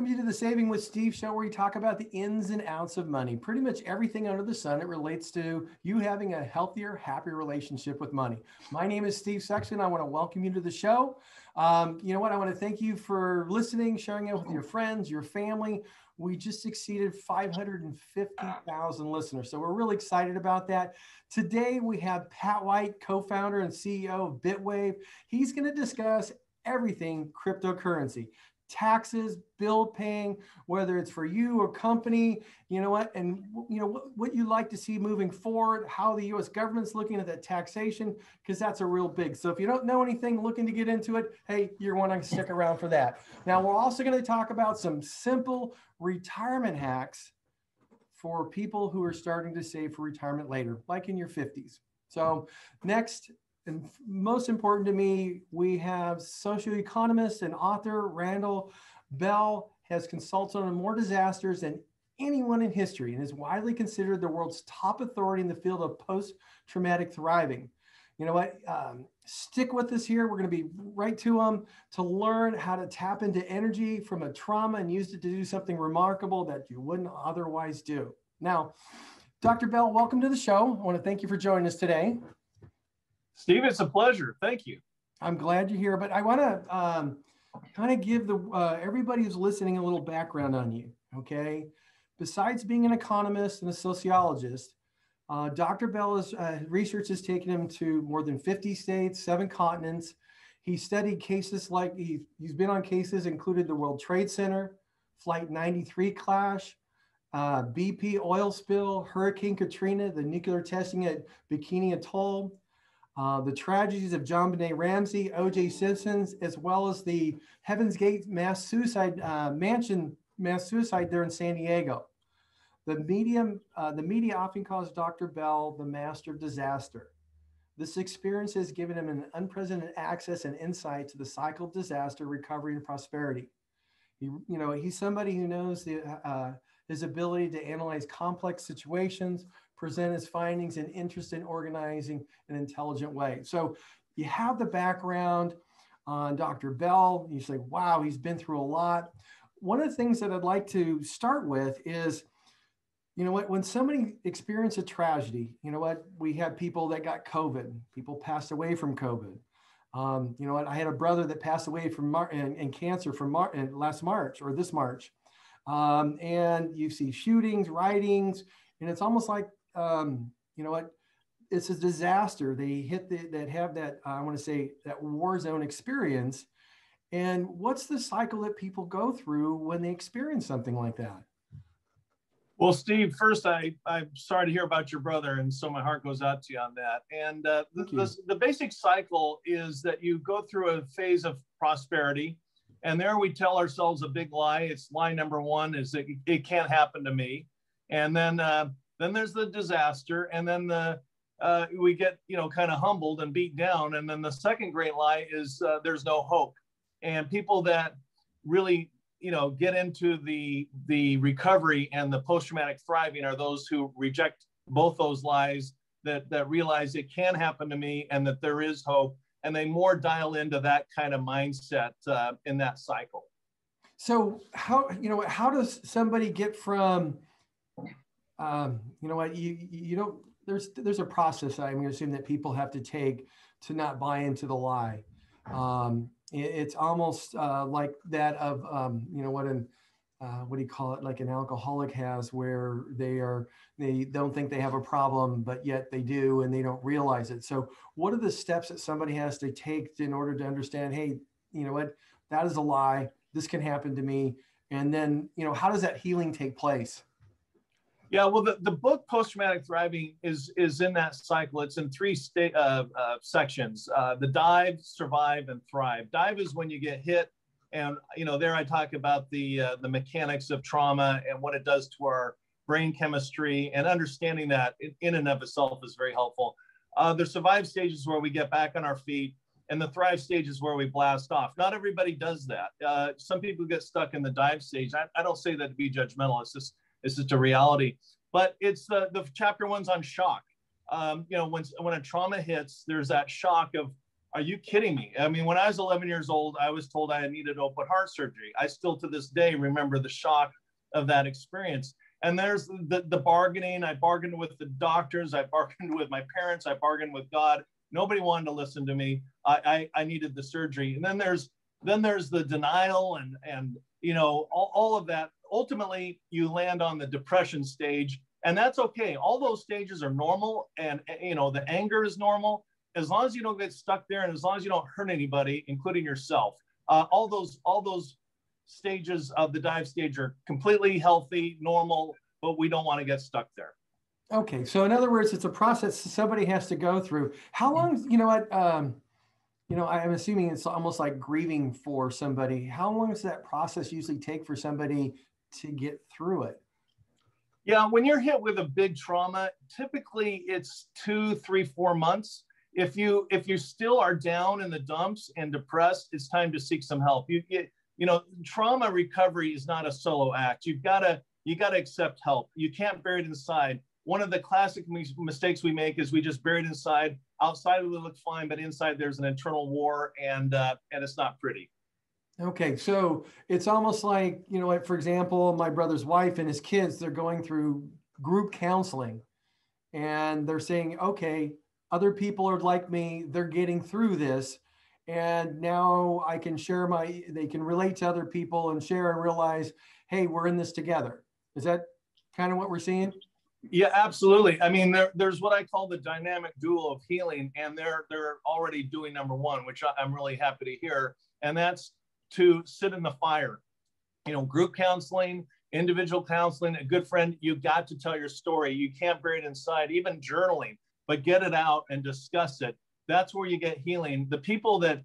you to the Saving with Steve show, where we talk about the ins and outs of money. Pretty much everything under the sun that relates to you having a healthier, happier relationship with money. My name is Steve Sexton. I want to welcome you to the show. You know what? I want to thank you for listening, sharing it with your friends, your family. We just exceeded 550,000 listeners. So we're really excited about that. Today, we have Pat White, co-founder and CEO of Bitwave. He's going to discuss everything cryptocurrency. Taxes, bill paying, whether it's for you or company, you know what, and you know what you like to see moving forward, how the U.S. government's looking at that taxation, because that's a real big. So if you don't know anything, looking to get into it, hey, you're want to stick around for that. Now, we're also going to talk about some simple retirement hacks for people who are starting to save for retirement later, like in your 50s. So next, and most important to me, we have socioeconomist and author Randall Bell. Has consulted on more disasters than anyone in history and is widely considered the world's top authority in the field of post-traumatic thriving. You know what? Stick with us here. We're going to be right to them to learn how to tap into energy from a trauma and use it to do something remarkable that you wouldn't otherwise do. Now, Dr. Bell, welcome to the show. I want to thank you for joining us today. Steve, it's a pleasure. Thank you. I'm glad you're here, but I want to kind of give everybody who's listening a little background on you, okay? Besides being an economist and a sociologist, Dr. Bell's research has taken him to more than 50 states, 7 continents. He studied cases like, he's been on cases included the World Trade Center, Flight 93 crash, BP oil spill, Hurricane Katrina, the nuclear testing at Bikini Atoll, the tragedies of John Benet Ramsey, O.J. Simpson's, as well as the Heaven's Gate mass suicide there in San Diego. The media often calls Dr. Bell the master of disaster. This experience has given him an unprecedented access and insight to the cycle of disaster, recovery, and prosperity. He's somebody who knows his ability to analyze complex situations, present his findings, and interest in organizing an intelligent way. So you have the background on Dr. Bell. You say, wow, he's been through a lot. One of the things that I'd like to start with is, you know what, when somebody experiences a tragedy, you know what, we had people that got COVID, people passed away from COVID. You know what, I had a brother that passed away from in cancer from last March or this March. And you see shootings, writings, and it's almost like, you know what, it's a disaster. They hit that have that, I want to say, that war zone experience. And what's the cycle that people go through when they experience something like that? Well, Steve, first, I'm sorry to hear about your brother, and so my heart goes out to you on that. And the basic cycle is that you go through a phase of prosperity, and there we tell ourselves a big lie. It's lie number one, is that it can't happen to me. And then there's the disaster, and then we get, you know, kind of humbled and beat down. And then the second great lie is there's no hope. And people that really, you know, get into the recovery and the post-traumatic thriving are those who reject both those lies, that realize it can happen to me and that there is hope, and they more dial into that kind of mindset in that cycle. So how does somebody get from, you know what, you don't, there's a process I'm going to assume that people have to take to not buy into the lie. It's almost like that of, you know, what do you call it? Like an alcoholic has, where they don't think they have a problem, but yet they do, and they don't realize it. So what are the steps that somebody has to take in order to understand, hey, you know what, that is a lie. This can happen to me. And then, you know, how does that healing take place? Yeah, well, the book Post-Traumatic Thriving is in that cycle. It's in 3 sections: the dive, survive, and thrive. Dive is when you get hit, and you know, there I talk about the mechanics of trauma and what it does to our brain chemistry, and understanding that in and of itself is very helpful. The survive stage is where we get back on our feet, and the thrive stage is where we blast off. Not everybody does that. Some people get stuck in the dive stage. I don't say that to be judgmental. It's just a reality. But it's the chapter 1's on shock. You know, when a trauma hits, there's that shock of Are you kidding me? I mean, when I was 11 years old, I was told I needed open heart surgery. I still to this day remember the shock of that experience. And there's the bargaining. I bargained with the doctors. I bargained with my parents. I bargained with God. Nobody wanted to listen to me. I needed the surgery. And then there's the denial and you know, all of that. Ultimately, you land on the depression stage, and that's okay. All those stages are normal, and you know, the anger is normal. As long as you don't get stuck there, and as long as you don't hurt anybody, including yourself, all those stages of the dive stage are completely healthy, normal, but we don't want to get stuck there. Okay, so in other words, it's a process somebody has to go through. How long? You know what? You know, I'm assuming it's almost like grieving for somebody. How long does that process usually take for somebody to get through it? Yeah, when you're hit with a big trauma, typically it's 2, 3, 4 months. If you still are down in the dumps and depressed, it's time to seek some help. You know, trauma recovery is not a solo act. You gotta accept help. You can't bury it inside. One of the classic mistakes we make is we just bury it inside. Outside we look fine, but inside there's an internal war, and it's not pretty. Okay, so it's almost like, you know, like for example, my brother's wife and his kids, they're going through group counseling, and they're saying, okay, other people are like me, they're getting through this, and now I can share they can relate to other people and share and realize, hey, we're in this together. Is that kind of what we're seeing? Yeah, absolutely. I mean, there's what I call the dynamic duo of healing, and they're already doing number one, which I'm really happy to hear, and that's to sit in the fire. You know, group counseling, individual counseling, a good friend, you got to tell your story. You can't bury it inside, even journaling, but get it out and discuss it. That's where you get healing. The people that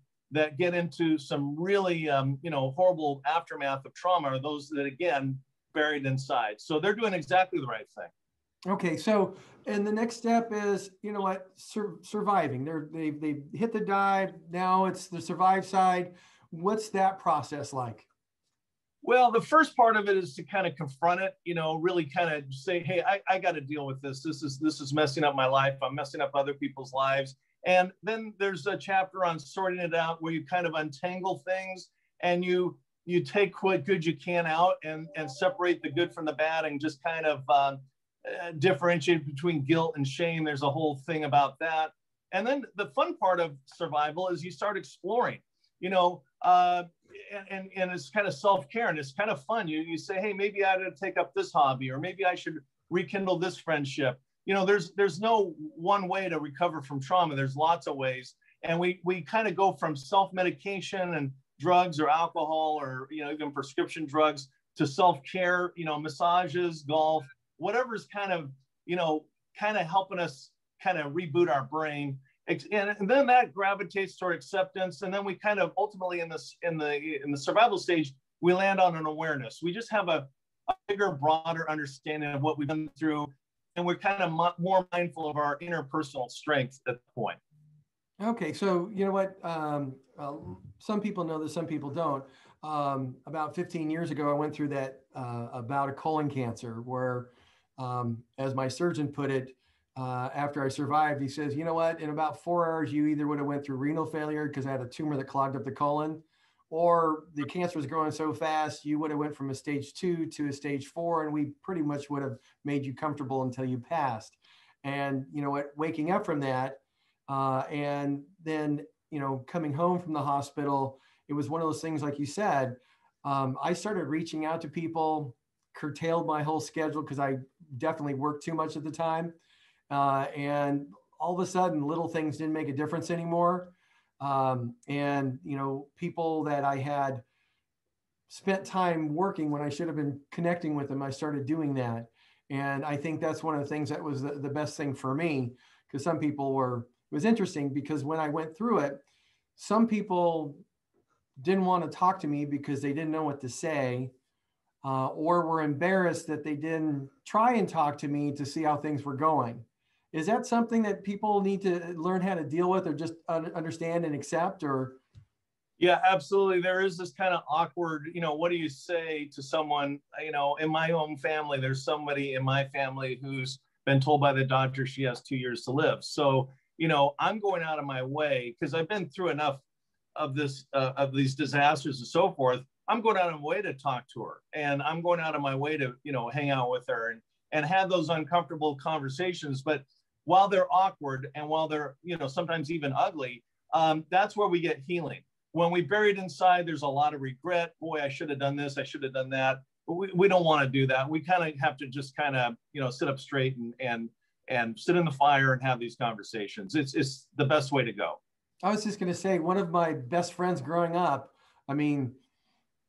get into some really, you know, horrible aftermath of trauma are those that, again, buried inside. So they're doing exactly the right thing. Okay, so and the next step is, you know what, surviving. They hit the dive. Now it's the survive side. What's that process like? Well, the first part of it is to kind of confront it, you know, really kind of say, hey, I got to deal with this. This is messing up my life. I'm messing up other people's lives. And then there's a chapter on sorting it out where you kind of untangle things, and you take what good you can out and separate the good from the bad, and just kind of differentiate between guilt and shame. There's a whole thing about that. And then the fun part of survival is you start exploring, you know, and it's kind of self-care, and it's kind of fun. You say, hey, maybe I ought to take up this hobby, or maybe I should rekindle this friendship. You know, there's no one way to recover from trauma. There's lots of ways. And we kind of go from self-medication and drugs or alcohol, or, you know, even prescription drugs, to self-care, you know, massages, golf, whatever's kind of, you know, kind of helping us kind of reboot our brain. And then that gravitates toward acceptance. And then we kind of ultimately in the survival stage, we land on an awareness. We just have a bigger, broader understanding of what we've been through. And we're kind of more mindful of our interpersonal strengths at the point. Okay, so you know what? Some people know this, some people don't. About 15 years ago, I went through that bout of colon cancer where, as my surgeon put it, after I survived, he says, you know what, in about 4 hours, you either would have went through renal failure because I had a tumor that clogged up the colon, or the cancer was growing so fast, you would have went from a stage 2 to a stage 4, and we pretty much would have made you comfortable until you passed. And, you know what, waking up from that, and then, you know, coming home from the hospital, it was one of those things, like you said, I started reaching out to people, curtailed my whole schedule because I definitely worked too much at the time. And all of a sudden, little things didn't make a difference anymore. And, you know, people that I had spent time working when I should have been connecting with them, I started doing that. And I think that's one of the things that was the best thing for me, because some people it was interesting because when I went through it, some people didn't want to talk to me because they didn't know what to say, or were embarrassed that they didn't try and talk to me to see how things were going. Is that something that people need to learn how to deal with, or just understand and accept? Or yeah, absolutely. There is this kind of awkward, you know, what do you say to someone? You know, in my own family, there's somebody in my family who's been told by the doctor she has 2 years to live. So I'm going out of my way because I've been through enough of these disasters and so forth. I'm going out of my way to talk to her, and I'm going out of my way to, hang out with her and have those uncomfortable conversations. But while they're awkward and while they're, sometimes even ugly, that's where we get healing. When we bury it inside, there's a lot of regret. Boy, I should have done this. I should have done that. But we don't want to do that. We kind of have to just kind of, sit up straight and sit in the fire and have these conversations. It's the best way to go. I was just going to say, one of my best friends growing up, I mean,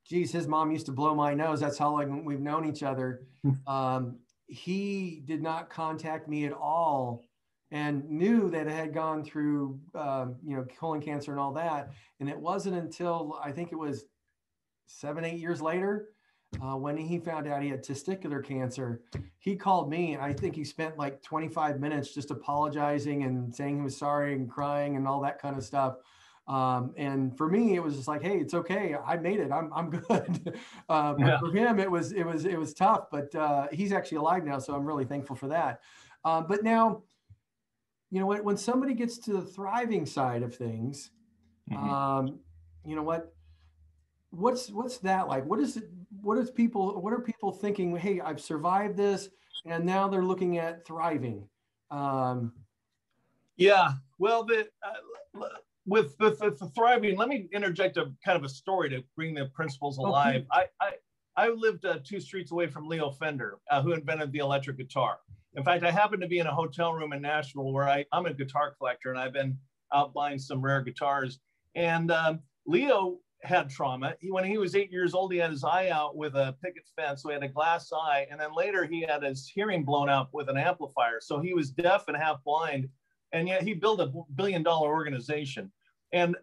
geez, his mom used to blow my nose. That's how long we've known each other. He did not contact me at all and knew that I had gone through, colon cancer and all that. And it wasn't until I think it was 7-8 years later, when he found out he had testicular cancer, he called me, and I think he spent like 25 minutes just apologizing and saying he was sorry and crying and all that kind of stuff. And for me, it was just like, hey, it's okay. I made it. I'm good. But for him, it was tough, but he's actually alive now. So I'm really thankful for that. But now, when somebody gets to the thriving side of things, what's that like? What are people thinking? Hey, I've survived this, and now they're looking at thriving. Well, with the thriving, let me interject a kind of a story to bring the principles alive. Okay. I lived 2 streets away from Leo Fender, who invented the electric guitar. In fact, I happened to be in a hotel room in Nashville where I'm a guitar collector, and I've been out buying some rare guitars. And Leo had trauma. When he was 8 years old, he had his eye out with a picket fence, so he had a glass eye. And then later he had his hearing blown out with an amplifier. So he was deaf and half blind. And yet he built a $1 billion organization. And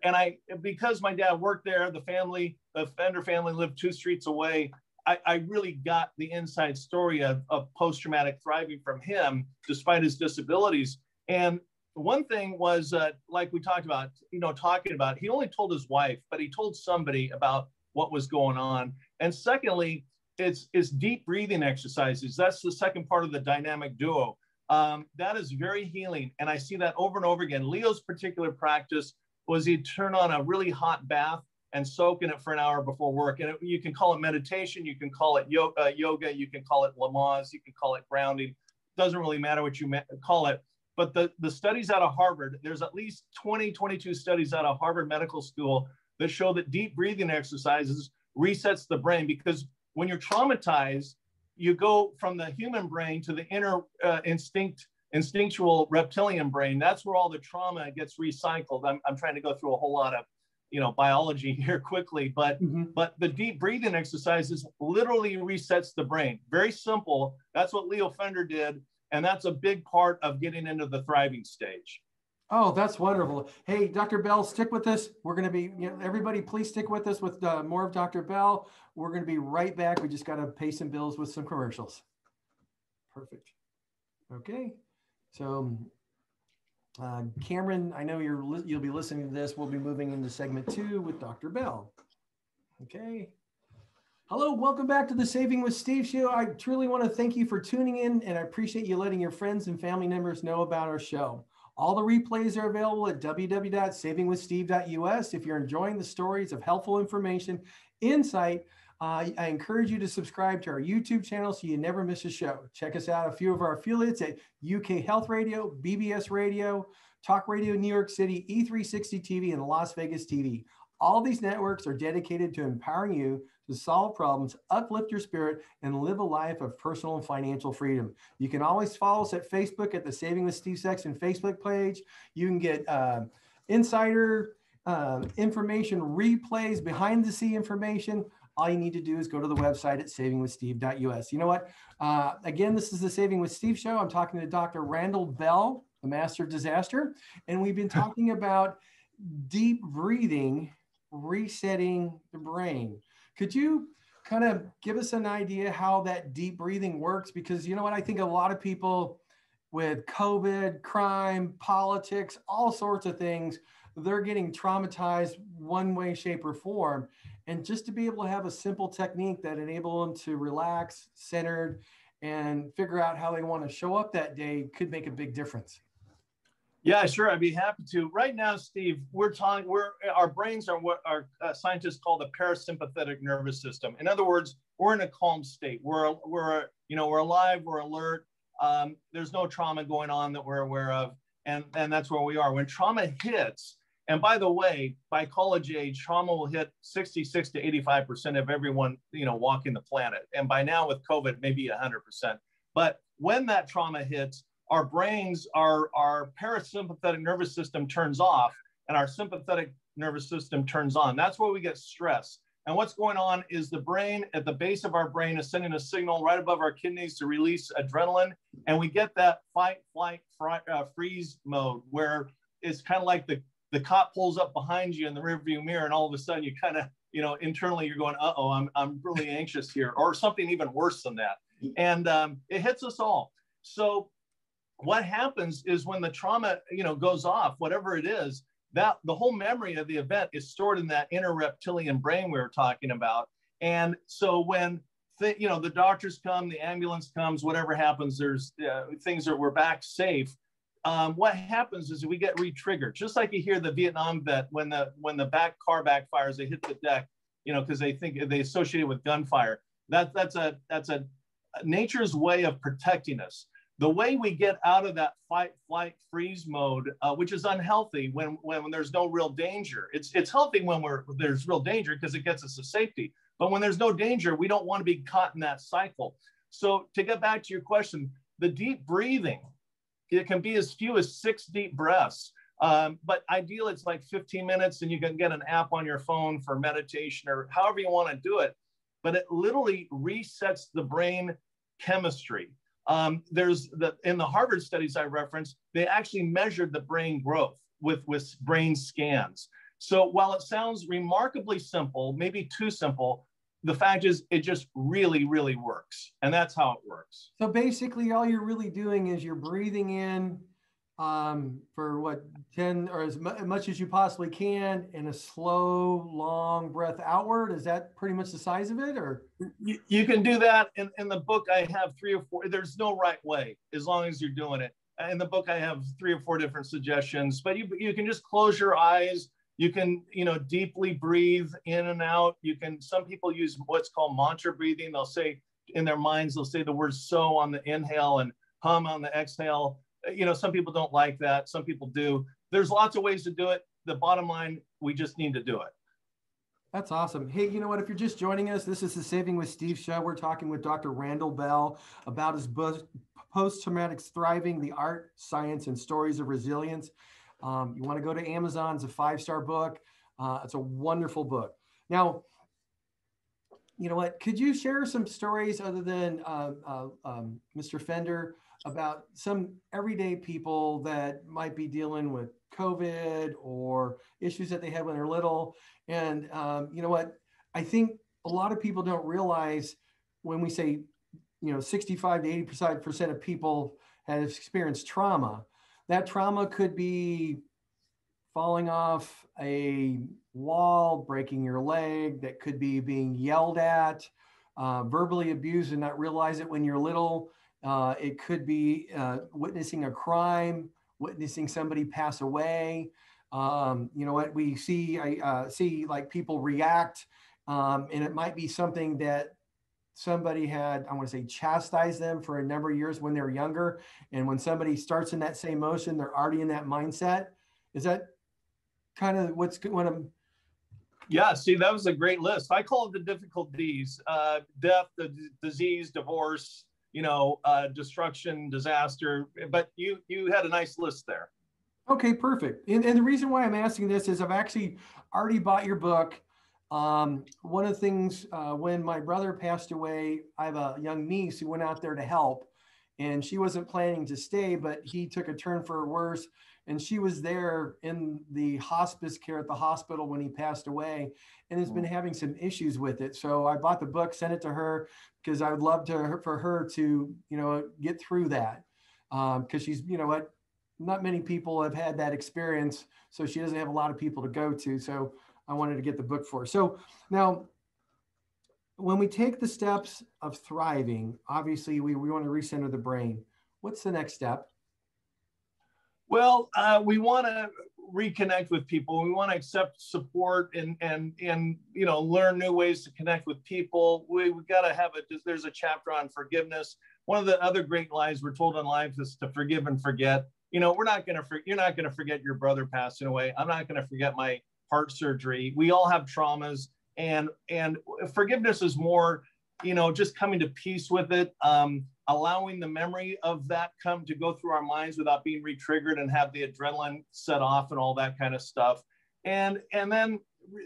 because my dad worked there, the Fender family lived 2 streets away. I really got the inside story of post-traumatic thriving from him, despite his disabilities. And one thing was, like we talked about, he only told his wife, but he told somebody about what was going on. And secondly, it's deep breathing exercises. That's the second part of the dynamic duo. That is very healing. And I see that over and over again. Leo's particular practice was he'd turn on a really hot bath and soak in it for an hour before work. And you can call it meditation, you can call it yoga, you can call it Lamaze, you can call it grounding. Doesn't really matter what you call it. But the studies out of Harvard, there's at least 22 studies out of Harvard Medical School that show that deep breathing exercises resets the brain, because when you're traumatized, you go from the human brain to the inner instinctual reptilian brain. That's where all the trauma gets recycled. I'm trying to go through a whole lot of biology here quickly, but the deep breathing exercises literally resets the brain. Very simple. That's what Leo Fender did. And that's a big part of getting into the thriving stage. Oh, that's wonderful. Hey, Dr. Bell, stick with us. We're going to be, everybody, please stick with us with more of Dr. Bell. We're going to be right back. We just got to pay some bills with some commercials. Perfect. Okay. So Cameron, I know you'll be listening to this. We'll be moving into segment 2 with Dr. Bell. Okay. Hello, welcome back to the Saving with Steve show. I truly want to thank you for tuning in, and I appreciate you letting your friends and family members know about our show. All the replays are available at www.savingwithsteve.us. If you're enjoying the stories of helpful information, insight, I encourage you to subscribe to our YouTube channel so you never miss a show. Check us out, a few of our affiliates at UK Health Radio, BBS Radio, Talk Radio New York City, E360 TV, and Las Vegas TV. All these networks are dedicated to empowering you to solve problems, uplift your spirit, and live a life of personal and financial freedom. You can always follow us at Facebook at the Saving with Steve Sexton Facebook page. You can get insider information, replays, behind the scene information. All you need to do is go to the website at savingwithsteve.us. You know what? Again, this is the Saving with Steve show. I'm talking to Dr. Randall Bell, the master of disaster. And we've been talking about deep breathing, resetting the brain. Could you kind of give us an idea how that deep breathing works? Because you know what? I think a lot of people with COVID, crime, politics, all sorts of things, they're getting traumatized one way, shape, or form. And just to be able to have a simple technique that enables them to relax, centered, and figure out how they want to show up that day could make a big difference. Yeah, sure. I'd be happy to. Right now, Steve, our brains are what our scientists call the parasympathetic nervous system. In other words, we're in a calm state. We're alive. We're alert. There's no trauma going on that we're aware of, and that's where we are. When trauma hits, and by the way, by college age, trauma will hit 66 to 85% of everyone walking the planet, and by now with COVID, maybe 100%. But when that trauma hits, our brains, our parasympathetic nervous system turns off and our sympathetic nervous system turns on. That's where we get stress. And what's going on is the brain at the base of our brain is sending a signal right above our kidneys to release adrenaline. And we get that fight, flight, freeze mode where it's kind of like the cop pulls up behind you in the rearview mirror, and all of a sudden you kind of, internally you're going, uh-oh, I'm really anxious here, or something even worse than that. And it hits us all. So what happens is when the trauma, goes off, whatever it is, that the whole memory of the event is stored in that inner reptilian brain we were talking about. And so when the doctors come, the ambulance comes, whatever happens, there's things that we're back safe. What happens is we get re-triggered, just like you hear the Vietnam vet when the car backfires, they hit the deck, because they think they associate it with gunfire. That's a nature's way of protecting us. The way we get out of that fight, flight, freeze mode, which is unhealthy when there's no real danger. It's healthy when there's real danger because it gets us to safety. But when there's no danger, we don't want to be caught in that cycle. So to get back to your question, the deep breathing, it can be as few as 6 deep breaths. But ideally, it's like 15 minutes, and you can get an app on your phone for meditation or however you want to do it. But it literally resets the brain chemistry. In the Harvard studies I referenced, they actually measured the brain growth with brain scans. So while it sounds remarkably simple, maybe too simple, the fact is it just really, really works. And that's how it works. So basically all you're really doing is you're breathing in for 10 or as much as you possibly can, and a slow, long breath outward. Is that pretty much the size of it? Or you can do that. In the book, I have 3 or 4. There's no right way as long as you're doing it. In the book, I have 3 or 4 different suggestions, but you can just close your eyes. You can, deeply breathe in and out. Some people use what's called mantra breathing. They'll say in their minds, they'll say the word so on the inhale and hum on the exhale. Some people don't like that. Some people do. There's lots of ways to do it. The bottom line, we just need to do it. That's awesome. Hey, you know what? If you're just joining us, this is the Saving with Steve show. We're talking with Dr. Randall Bell about his book, Post-Traumatic Thriving, the Art, Science, and Stories of Resilience. You want to go to Amazon. It's a 5-star book. It's a wonderful book. Now, you know what? Could you share some stories other than Mr. Fender about some everyday people that might be dealing with COVID or issues that they had when they're little? And you know what? I think a lot of people don't realize when we say, 65 to 80% of people have experienced trauma. That trauma could be falling off a wall, breaking your leg. That could be being yelled at, verbally abused and not realize it when you're little. It could be witnessing a crime, witnessing somebody pass away. You know what we see? I see like people react, and it might be something that somebody had, I want to say, chastised them for a number of years when they were younger. And when somebody starts in that same motion, they're already in that mindset. Is that kind of what's going on? Yeah, see, that was a great list. I call it the difficult Ds: death, disease, divorce, destruction, disaster. But you had a nice list there. Okay, perfect. And the reason why I'm asking this is I've actually already bought your book. One of the things, when my brother passed away, I have a young niece who went out there to help, and she wasn't planning to stay, but he took a turn for worse. And she was there in the hospice care at the hospital when he passed away, and has been having some issues with it. So I bought the book, sent it to her, because I would love for her to, get through that. Because she's, not many people have had that experience. So she doesn't have a lot of people to go to. So I wanted to get the book for her. So now, when we take the steps of thriving, obviously we want to recenter the brain. What's the next step? Well, we want to reconnect with people. We want to accept support and learn new ways to connect with people. We've got to have there's a chapter on forgiveness. One of the other great lies we're told in life is to forgive and forget. You're not going to forget your brother passing away. I'm not going to forget my heart surgery. We all have traumas, and forgiveness is more, just coming to peace with it. Allowing the memory of that to go through our minds without being re-triggered and have the adrenaline set off and all that kind of stuff. And then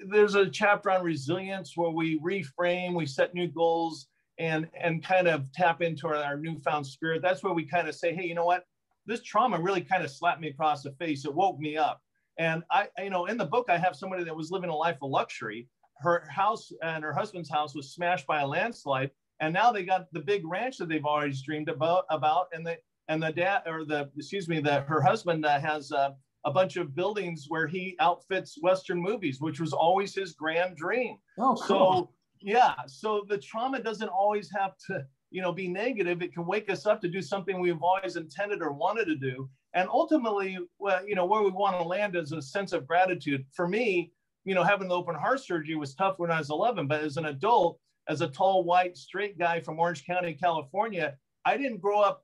there's a chapter on resilience where we reframe, we set new goals and kind of tap into our newfound spirit. That's where we kind of say, hey, you know what? This trauma really kind of slapped me across the face. It woke me up. And in the book, I have somebody that was living a life of luxury. Her house and her husband's house was smashed by a landslide. And now they got the big ranch that they've always dreamed about, and her husband has a bunch of buildings where he outfits Western movies, which was always his grand dream. Oh, cool. So yeah, so the trauma doesn't always have to, be negative. It can wake us up to do something we've always intended or wanted to do. And ultimately, where we want to land is a sense of gratitude. For me, having the open heart surgery was tough when I was 11, but as an adult, as a tall, white, straight guy from Orange County, California, I didn't grow up,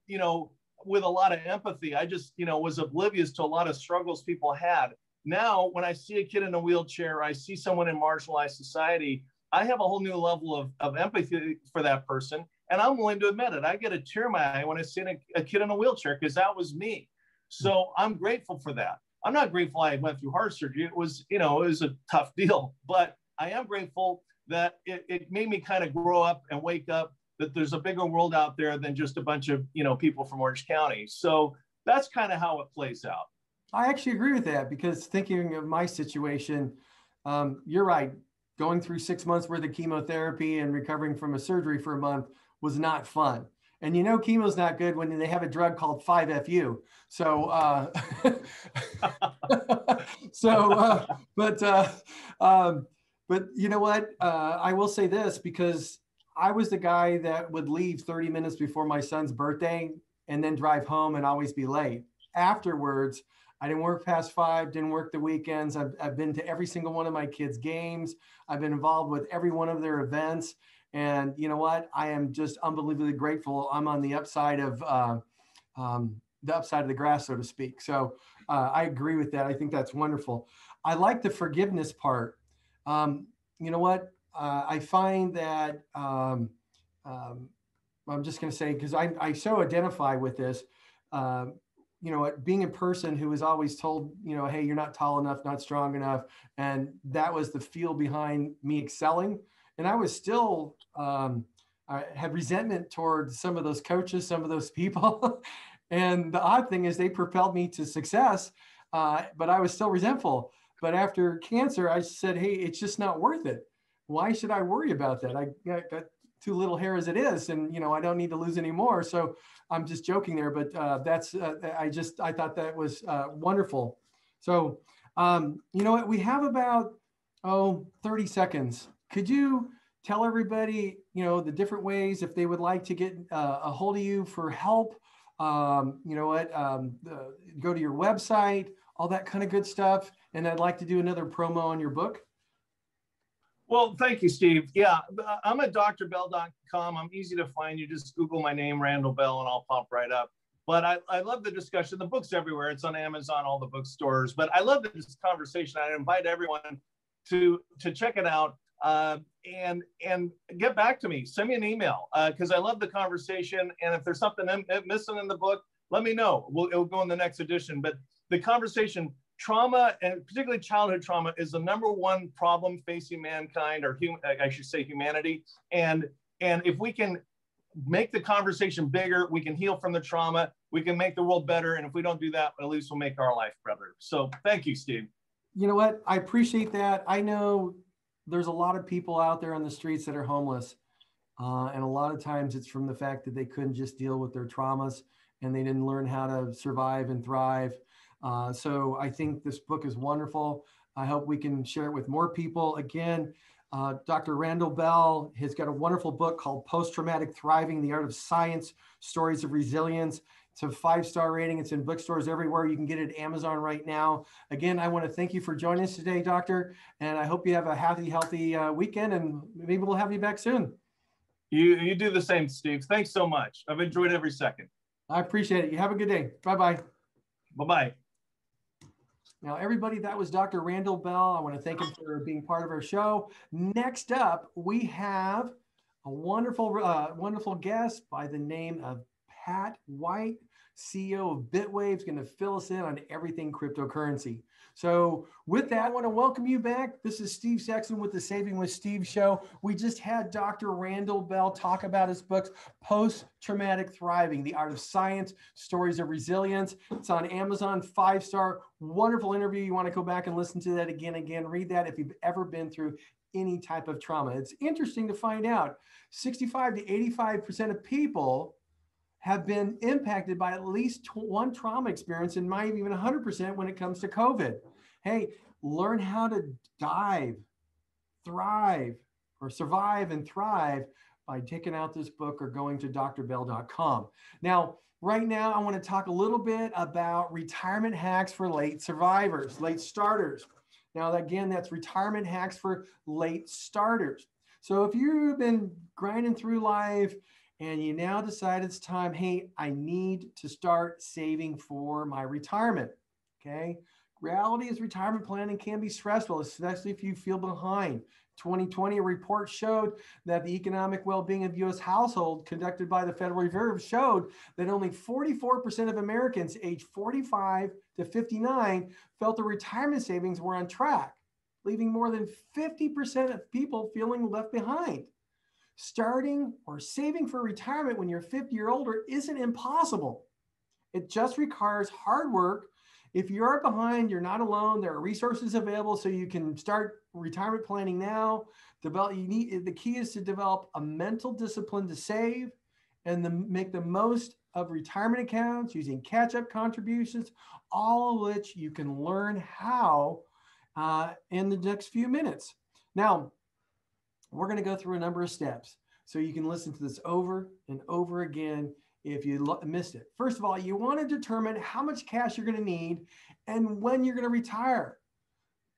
with a lot of empathy. I just, was oblivious to a lot of struggles people had. Now, when I see a kid in a wheelchair, I see someone in marginalized society, I have a whole new level of empathy for that person. And I'm willing to admit it. I get a tear in my eye when I see a kid in a wheelchair, because that was me. So I'm grateful for that. I'm not grateful I went through heart surgery. It was, it was a tough deal, but I am grateful that it made me kind of grow up and wake up that there's a bigger world out there than just a bunch of, people from Orange County. So that's kind of how it plays out. I actually agree with that, because thinking of my situation, you're right. Going through 6 months worth of chemotherapy and recovering from a surgery for a month was not fun. And chemo's not good when they have a drug called 5-FU. So, but you know what? I will say this, because I was the guy that would leave 30 minutes before my son's birthday and then drive home and always be late. Afterwards, I didn't work past 5, didn't work the weekends. I've been to every single one of my kids' games. I've been involved with every one of their events. And you know what? I am just unbelievably grateful. I'm on the upside of the grass, so to speak. So I agree with that. I think that's wonderful. I like the forgiveness part. You know what? I find that I'm just going to say, because I so identify with this, being a person who was always told, hey, you're not tall enough, not strong enough. And that was the feel behind me excelling. And I was still, I had resentment towards some of those coaches, some of those people. And the odd thing is they propelled me to success, but I was still resentful. But after cancer, I said, hey, it's just not worth it. Why should I worry about that? I got too little hair as it is, and I don't need to lose any more. So I'm just joking there, but that's I thought that was wonderful. So you know what, we have about 30 seconds. Could you tell everybody the different ways if they would like to get a hold of you for help? Go to your website, all that kind of good stuff. And I'd like to do another promo on your book. Well, thank you, Steve. Yeah, I'm at drbell.com. I'm easy to find. You just Google my name, Randall Bell, and I'll pop right up. But I love the discussion. The book's everywhere. It's on Amazon, all the bookstores. But I love this conversation. I invite everyone to check it out and get back to me. Send me an email because I love the conversation. And if there's something I'm missing in the book, let me know. It'll go in the next edition. But the conversation, trauma, and particularly childhood trauma, is the #1 problem facing mankind, or I should say humanity. And if we can make the conversation bigger, we can heal from the trauma, we can make the world better. And if we don't do that, at least we'll make our life better. So thank you, Steve. You know what? I appreciate that. I know there's a lot of people out there on the streets that are homeless. And a lot of times it's from the fact that they couldn't just deal with their traumas and they didn't learn how to survive and thrive. So I think this book is wonderful. I hope we can share it with more people. Again, Dr. Randall Bell has got a wonderful book called Post-Traumatic Thriving, The Art of Science, Stories of Resilience. It's a 5-star rating. It's in bookstores everywhere. You can get it at Amazon right now. Again, I want to thank you for joining us today, Doctor. And I hope you have a happy, healthy weekend, and maybe we'll have you back soon. You do the same, Steve. Thanks so much. I've enjoyed every second. I appreciate it. You have a good day. Bye-bye. Bye-bye. Now, everybody, that was Dr. Randall Bell. I want to thank him for being part of our show. Next up, we have a wonderful, wonderful guest by the name of Pat White, CEO of Bitwave, is going to fill us in on everything cryptocurrency. So with that, I want to welcome you back. This is Steve Sexton with the Saving with Steve show. We just had Dr. Randall Bell talk about his books, Post-Traumatic Thriving, The Art of Science, Stories of Resilience. It's on Amazon, 5-star, wonderful interview. You want to go back and listen to that again, read that if you've ever been through any type of trauma. It's interesting to find out 65 to 85% of people have been impacted by at least one trauma experience, and might even 100% when it comes to COVID. Hey, learn how to dive, thrive, or survive and thrive by taking out this book or going to drbell.com. Now, right now, I want to talk a little bit about retirement hacks for late survivors, late starters. Now, again, that's retirement hacks for late starters. So if you've been grinding through life, and you now decide it's time, hey, I need to start saving for my retirement, okay? Reality is retirement planning can be stressful, especially if you feel behind. 2020, a report showed that the economic well-being of U.S. households conducted by the Federal Reserve showed that only 44% of Americans aged 45 to 59 felt their retirement savings were on track, leaving more than 50% of people feeling left behind. Starting or saving for retirement when you're 50 or older isn't impossible. It just requires hard work. If you're behind, you're not alone. There are resources available so you can start retirement planning now. The key is to develop a mental discipline to save and make the most of retirement accounts using catch-up contributions, all of which you can learn how in the next few minutes. Now, we're going to go through a number of steps so you can listen to this over and over again if you missed it. First of all, you want to determine how much cash you're going to need and when you're going to retire.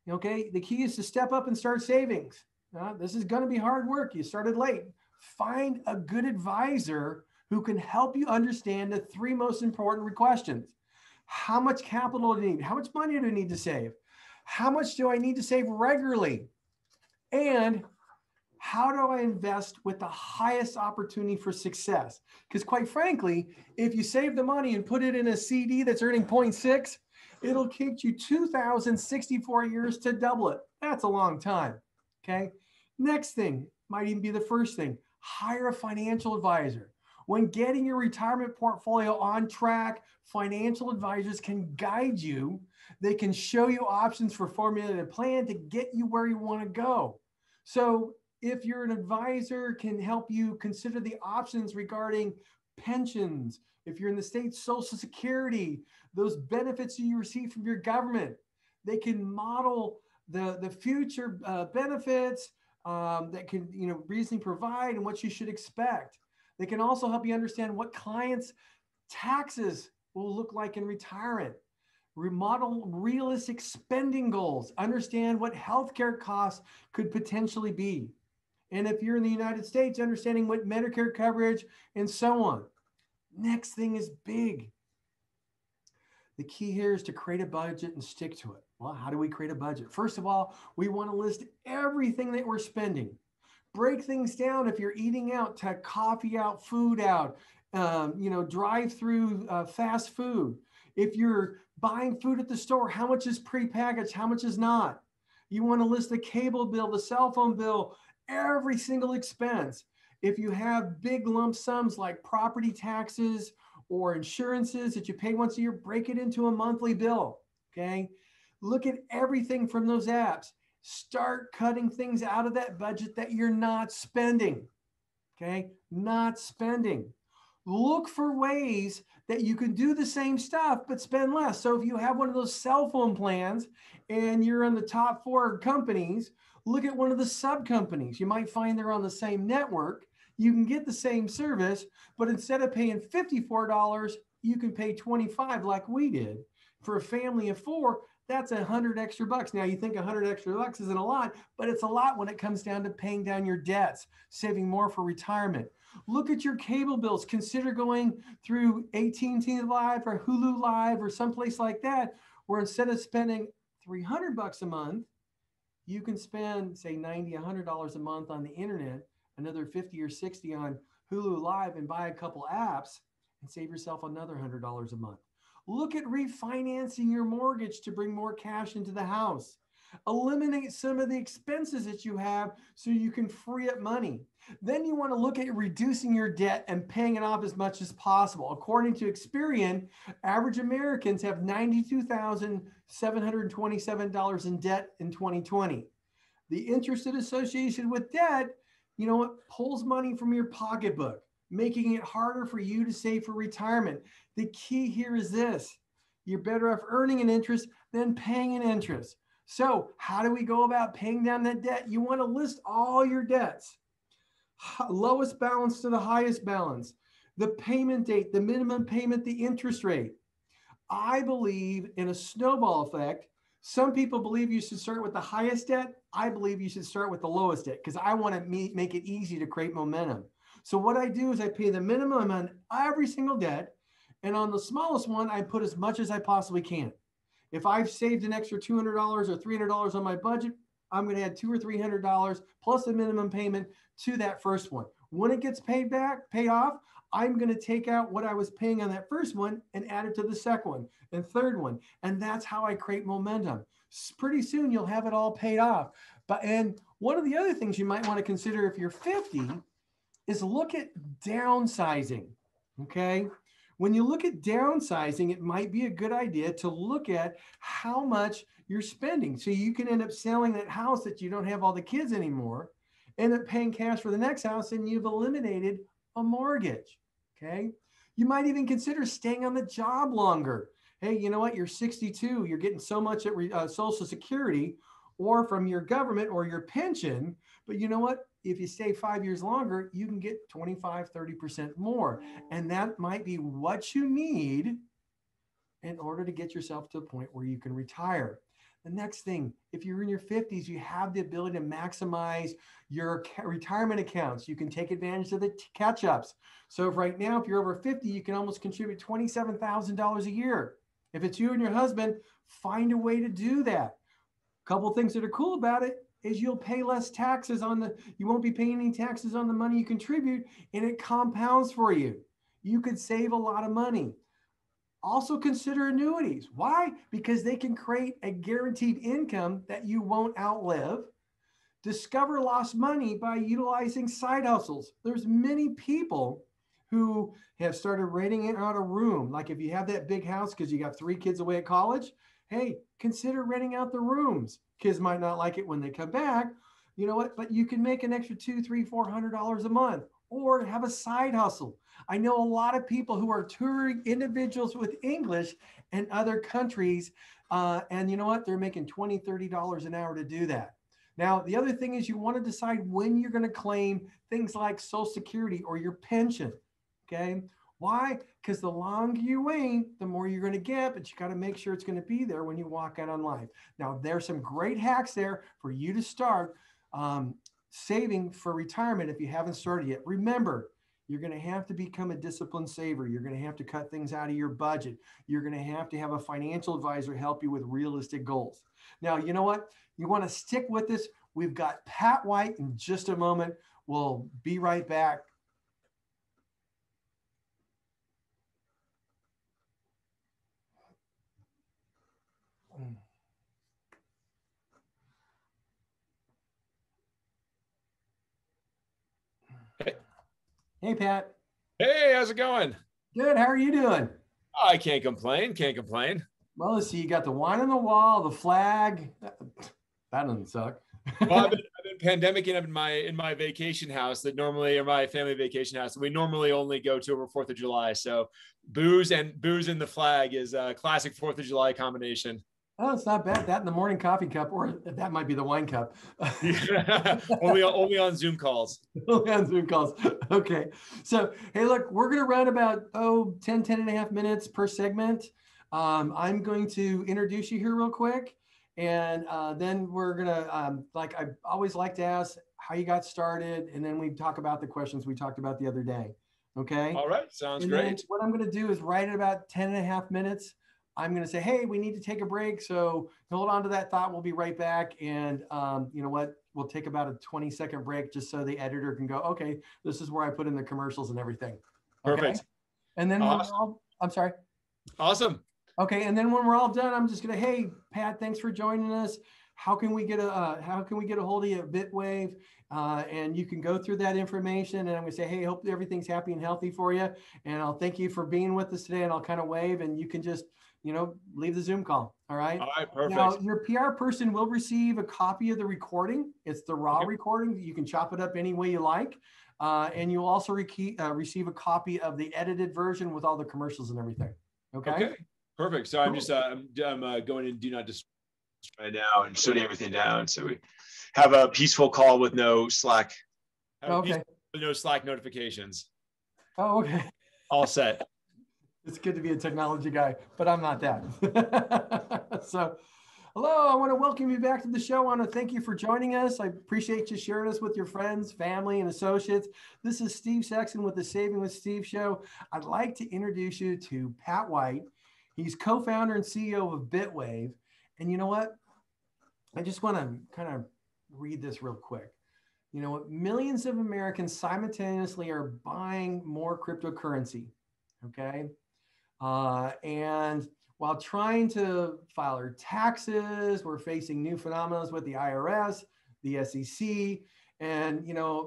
Okay, the key is to step up and start savings. This is going to be hard work. You started late. Find a good advisor who can help you understand the 3 most important questions. How much capital do I need? How much money do I need to save? How much do I need to save regularly? And how do I invest with the highest opportunity for success? Because quite frankly, if you save the money and put it in a CD that's earning 0.6, it'll take you 2,064 years to double it. That's a long time, okay? Next thing, might even be the first thing, hire a financial advisor. When getting your retirement portfolio on track, financial advisors can guide you. They can show you options for formulating a plan to get you where you want to go. So if you're an advisor, can help you consider the options regarding pensions, if you're in the state Social Security, those benefits you receive from your government, they can model the future benefits that can reasonably provide and what you should expect. They can also help you understand what clients' taxes will look like in retirement. Remodel realistic spending goals. Understand what healthcare costs could potentially be. And if you're in the United States, understanding what Medicare coverage and so on. Next thing is big. The key here is to create a budget and stick to it. Well, how do we create a budget? First of all, we want to list everything that we're spending. Break things down. If you're eating out, take coffee out, food out, drive through fast food. If you're buying food at the store, how much is prepackaged? How much is not? You want to list the cable bill, the cell phone bill, every single expense. If you have big lump sums like property taxes or insurances that you pay once a year, break it into a monthly bill, okay? Look at everything from those apps. Start cutting things out of that budget that you're not spending, okay? Not spending. Look for ways that you can do the same stuff but spend less. So if you have one of those cell phone plans and you're in the top 4 companies, look at one of the sub companies. You might find they're on the same network. you can get the same service, but instead of paying $54, you can pay $25 like we did. For a family of 4, that's $100 extra bucks. Now you think $100 extra bucks isn't a lot, but it's a lot when it comes down to paying down your debts, saving more for retirement. Look at your cable bills. Consider going through AT&T Live or Hulu Live or someplace like that, where instead of spending $300 a month, you can spend, say, $90, $100 a month on the internet, another 50 or 60 on Hulu Live, and buy a couple apps and save yourself another $100 a month. Look at refinancing your mortgage to bring more cash into the house. Eliminate some of the expenses that you have so you can free up money. Then you want to look at reducing your debt and paying it off as much as possible. According to Experian, average Americans have $92,727 in debt in 2020. The interest associated with debt, you know what, pulls money from your pocketbook, making it harder for you to save for retirement. The key here is this: you're better off earning an interest than paying an interest. So how do we go about paying down that debt? You want to list all your debts, lowest balance to the highest balance, the payment date, the minimum payment, the interest rate. I believe in a snowball effect. Some people believe you should start with the highest debt. I believe you should start with the lowest debt because I want to make it easy to create momentum. So what I do is I pay the minimum on every single debt, and on the smallest one, I put as much as I possibly can. If I've saved an extra $200 or $300 on my budget, I'm going to add $200 or $300 plus the minimum payment to that first one. When it gets paid off, I'm going to take out what I was paying on that first one and add it to the second one and third one. And that's how I create momentum. Pretty soon you'll have it all paid off. And one of the other things you might want to consider if you're 50 is look at downsizing. Okay. When you look at downsizing, it might be a good idea to look at how much you're spending. So you can end up selling that house that you don't have all the kids anymore, end up paying cash for the next house, and you've eliminated a mortgage. Okay. You might even consider staying on the job longer. Hey, you know what? You're 62. You're getting so much at Social Security or from your government or your pension. But you know what? If you stay 5 years longer, you can get 25, 30% more. And that might be what you need in order to get yourself to a point where you can retire. The next thing, if you're in your 50s, you have the ability to maximize your retirement accounts. You can take advantage of the catch-ups. So if right now, if you're over 50, you can almost contribute $27,000 a year. If it's you and your husband, find a way to do that. A couple of things that are cool about it is you'll pay less taxes you won't be paying any taxes on the money you contribute, and it compounds for you. You could save a lot of money. Also consider annuities. Why? Because they can create a guaranteed income that you won't outlive. Discover lost money by utilizing side hustles. There's many people who have started renting out a room. Like if you have that big house because you got 3 kids away at college, hey, consider renting out the rooms. Kids might not like it when they come back, you know what? But you can make an extra $200, $300, $400 a month, or have a side hustle. I know a lot of people who are touring individuals with English in other countries, and you know what? They're making $20, $30 an hour to do that. Now, the other thing is you want to decide when you're going to claim things like Social Security or your pension. Okay. Why? Because the longer you wait, the more you're going to get, but you got to make sure it's going to be there when you walk out on life. Now, there's some great hacks there for you to start saving for retirement if you haven't started yet. Remember, you're going to have to become a disciplined saver. You're going to have to cut things out of your budget. You're going to have a financial advisor help you with realistic goals. Now, you know what? You want to stick with this. We've got Pat White in just a moment. We'll be right back. Hey, Pat. Hey, how's it going? Good. How are you doing? I can't complain. Can't complain. Well, let's see. You got the wine on the wall, the flag. That doesn't suck. Well, I've been pandemicing up in my vacation house that normally, or my family vacation house, we normally only go to over 4th of July. So booze and the flag is a classic 4th of July combination. Oh, it's not bad. That in the morning coffee cup, or that might be the wine cup. Yeah. only on Zoom calls. Only on Zoom calls. Okay. So, hey, look, we're going to run about, 10 and a half minutes per segment. I'm going to introduce you here real quick. And then we're going to, like I always like to ask how you got started. And then we talk about the questions we talked about the other day. Okay. All right. Sounds And then great. what I'm going to do is right at about 10 and a half minutes, I'm going to say, hey, we need to take a break. So hold on to that thought. We'll be right back. And you know what? We'll take about a 20-second break just so the editor can go, okay, this is where I put in the commercials and everything. Okay. Perfect. And then Awesome. I'm sorry. Awesome. Okay. And then when we're all done, I'm just going to, hey, Pat, thanks for joining us. How can we get a hold of you at Bitwave? And you can go through that information, and I'm going to say, hey, hope everything's happy and healthy for you. And I'll thank you for being with us today. And I'll kind of wave, and you can just, leave the Zoom call. All right. All right. Perfect. Now, your PR person will receive a copy of the recording. It's the raw Okay. recording. You can chop it up any way you like. And you'll also receive a copy of the edited version with all the commercials and everything. Okay. Perfect. So I'm just I'm going in do not disturb right now and shutting everything down, so we have a peaceful call with no Slack. Okay. No Slack notifications. Oh, okay. All set. It's good to be a technology guy, but I'm not that. So, hello, I want to welcome you back to the show. I want to thank you for joining us. I appreciate you sharing us with your friends, family, and associates. This is Steve Sexton with the Saving with Steve show. I'd like to introduce you to Pat White. He's co-founder and CEO of Bitwave. And you know what? I just want to kind of read this real quick. You know, millions of Americans simultaneously are buying more cryptocurrency. Okay. And while trying to file our taxes, we're facing new phenomena with the IRS, the SEC, and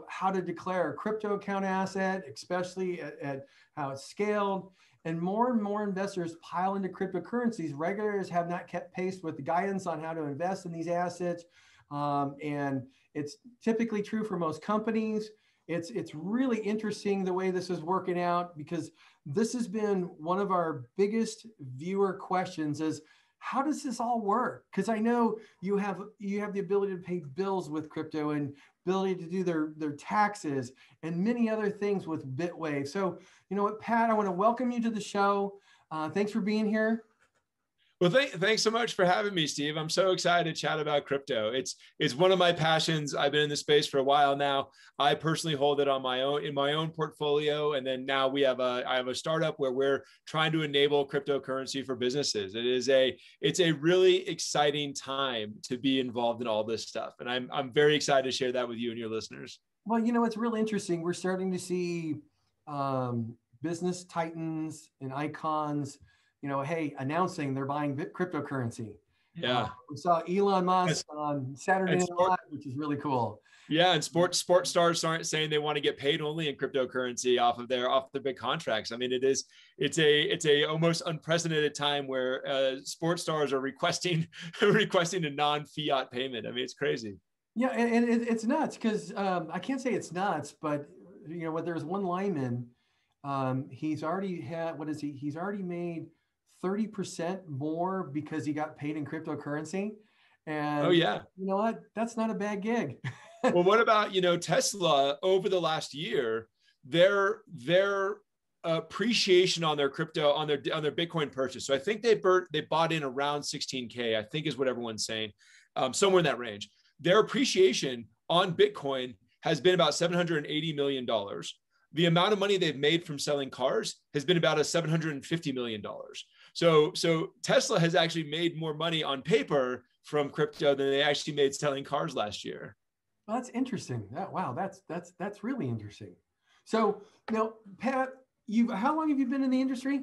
how to declare a crypto account asset, especially at how it's scaled. And more investors pile into cryptocurrencies. Regulators have not kept pace with the guidance on how to invest in these assets. And it's typically true for most companies. It's really interesting the way this is working out, because this has been one of our biggest viewer questions is, how does this all work? Because I know you have the ability to pay bills with crypto and ability to do their taxes and many other things with Bitwave. So, you know what, Pat, I want to welcome you to the show. Thanks for being here. Well, thanks so much for having me, Steve. I'm so excited to chat about crypto. It's one of my passions. I've been in the space for a while now. I personally hold it on in my own portfolio, and then now I have a startup where we're trying to enable cryptocurrency for businesses. It's a really exciting time to be involved in all this stuff, and I'm very excited to share that with you and your listeners. Well, it's really interesting. We're starting to see business titans and icons, hey, announcing they're buying cryptocurrency. Yeah. We saw Elon Musk on Saturday Night Live, which is really cool. Yeah, and sports stars aren't saying they want to get paid only in cryptocurrency off their big contracts. I mean, it's a almost unprecedented time where sports stars are requesting a non-fiat payment. I mean, it's crazy. Yeah, and it's nuts because I can't say it's nuts, but there's one lineman. He's already had He's already made 30% more because he got paid in cryptocurrency. And oh yeah, you know what? That's not a bad gig. Well, what about Tesla over the last year? Their appreciation on their crypto on their Bitcoin purchase. So I think they bought in around 16K. I think is what everyone's saying, somewhere in that range. Their appreciation on Bitcoin has been about $780 million. The amount of money they've made from selling cars has been about $750 million. So Tesla has actually made more money on paper from crypto than they actually made selling cars last year. Well, that's interesting. Wow, that's really interesting. So now, Pat, how long have you been in the industry?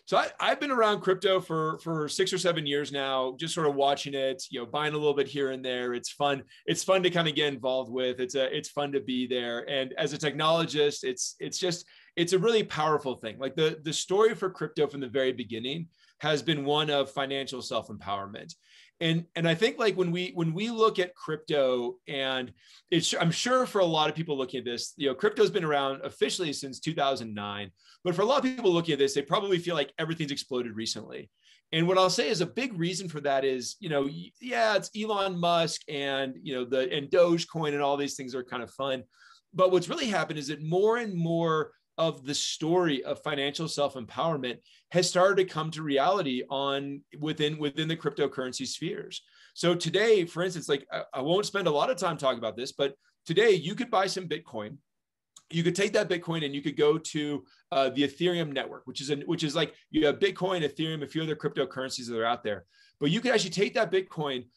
So I've been around crypto for 6 or 7 years now, just sort of watching it, buying a little bit here and there. It's fun. It's fun to kind of get involved with. It's fun to be there. And as a technologist, it's a really powerful thing. Like the story for crypto from the very beginning has been one of financial self-empowerment. And I think like when we look at crypto, and I'm sure for a lot of people looking at this, crypto's been around officially since 2009, but for a lot of people looking at this, they probably feel like everything's exploded recently. And what I'll say is a big reason for that is, yeah, it's Elon Musk and, and Dogecoin and all these things are kind of fun. But what's really happened is that more and more of the story of financial self-empowerment has started to come to reality within the cryptocurrency spheres. So today, for instance, like I won't spend a lot of time talking about this, but today you could buy some Bitcoin. You could take that Bitcoin and you could go to the Ethereum network, which is like you have Bitcoin, Ethereum, a few other cryptocurrencies that are out there. But you could actually take that Bitcoin,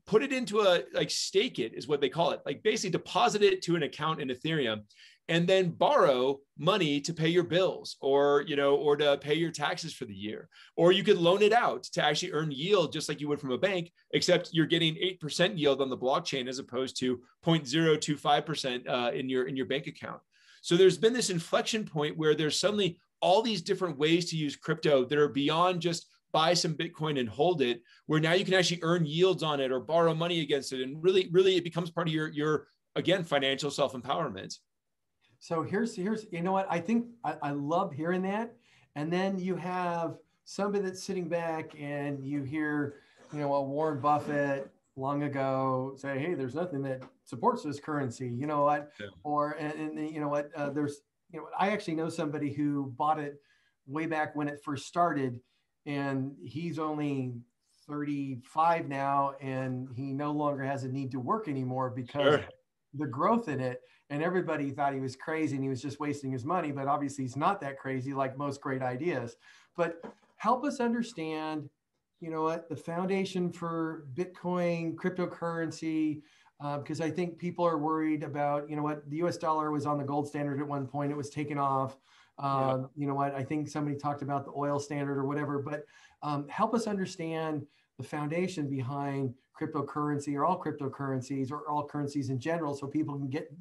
put it into stake it is what they call it, like basically deposit it to an account in Ethereum, and then borrow money to pay your bills or to pay your taxes for the year. Or you could loan it out to actually earn yield just like you would from a bank, except you're getting 8% yield on the blockchain as opposed to 0.025% in your bank account. So there's been this inflection point where there's suddenly all these different ways to use crypto that are beyond just buy some Bitcoin and hold it, where now you can actually earn yields on it or borrow money against it. And really, it becomes part of your again, financial self-empowerment. So here's, what I think I love hearing that. And then you have somebody that's sitting back and you hear, a Warren Buffett long ago say, hey, there's nothing that supports this currency, what? Yeah. Or, and you know what, there's, I actually know somebody who bought it way back when it first started, and he's only 35 now, and he no longer has a need to work anymore because of the growth in it. And everybody thought he was crazy and he was just wasting his money, but obviously he's not that crazy like most great ideas. But help us understand, the foundation for Bitcoin, cryptocurrency, because I think people are worried about, the US dollar was on the gold standard at one point, it was taken off. I think somebody talked about the oil standard or whatever, but help us understand the foundation behind cryptocurrency or all cryptocurrencies or all currencies in general, so people can get,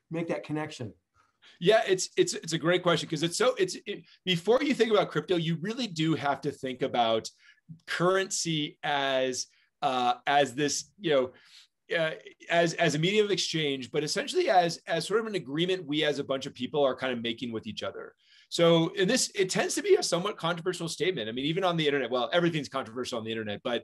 make that connection. Yeah, it's a great question, because before you think about crypto, you really do have to think about currency as this, as a medium of exchange, but essentially as sort of an agreement we as a bunch of people are kind of making with each other. So it tends to be a somewhat controversial statement. I mean, even on the internet, well, everything's controversial on the internet, but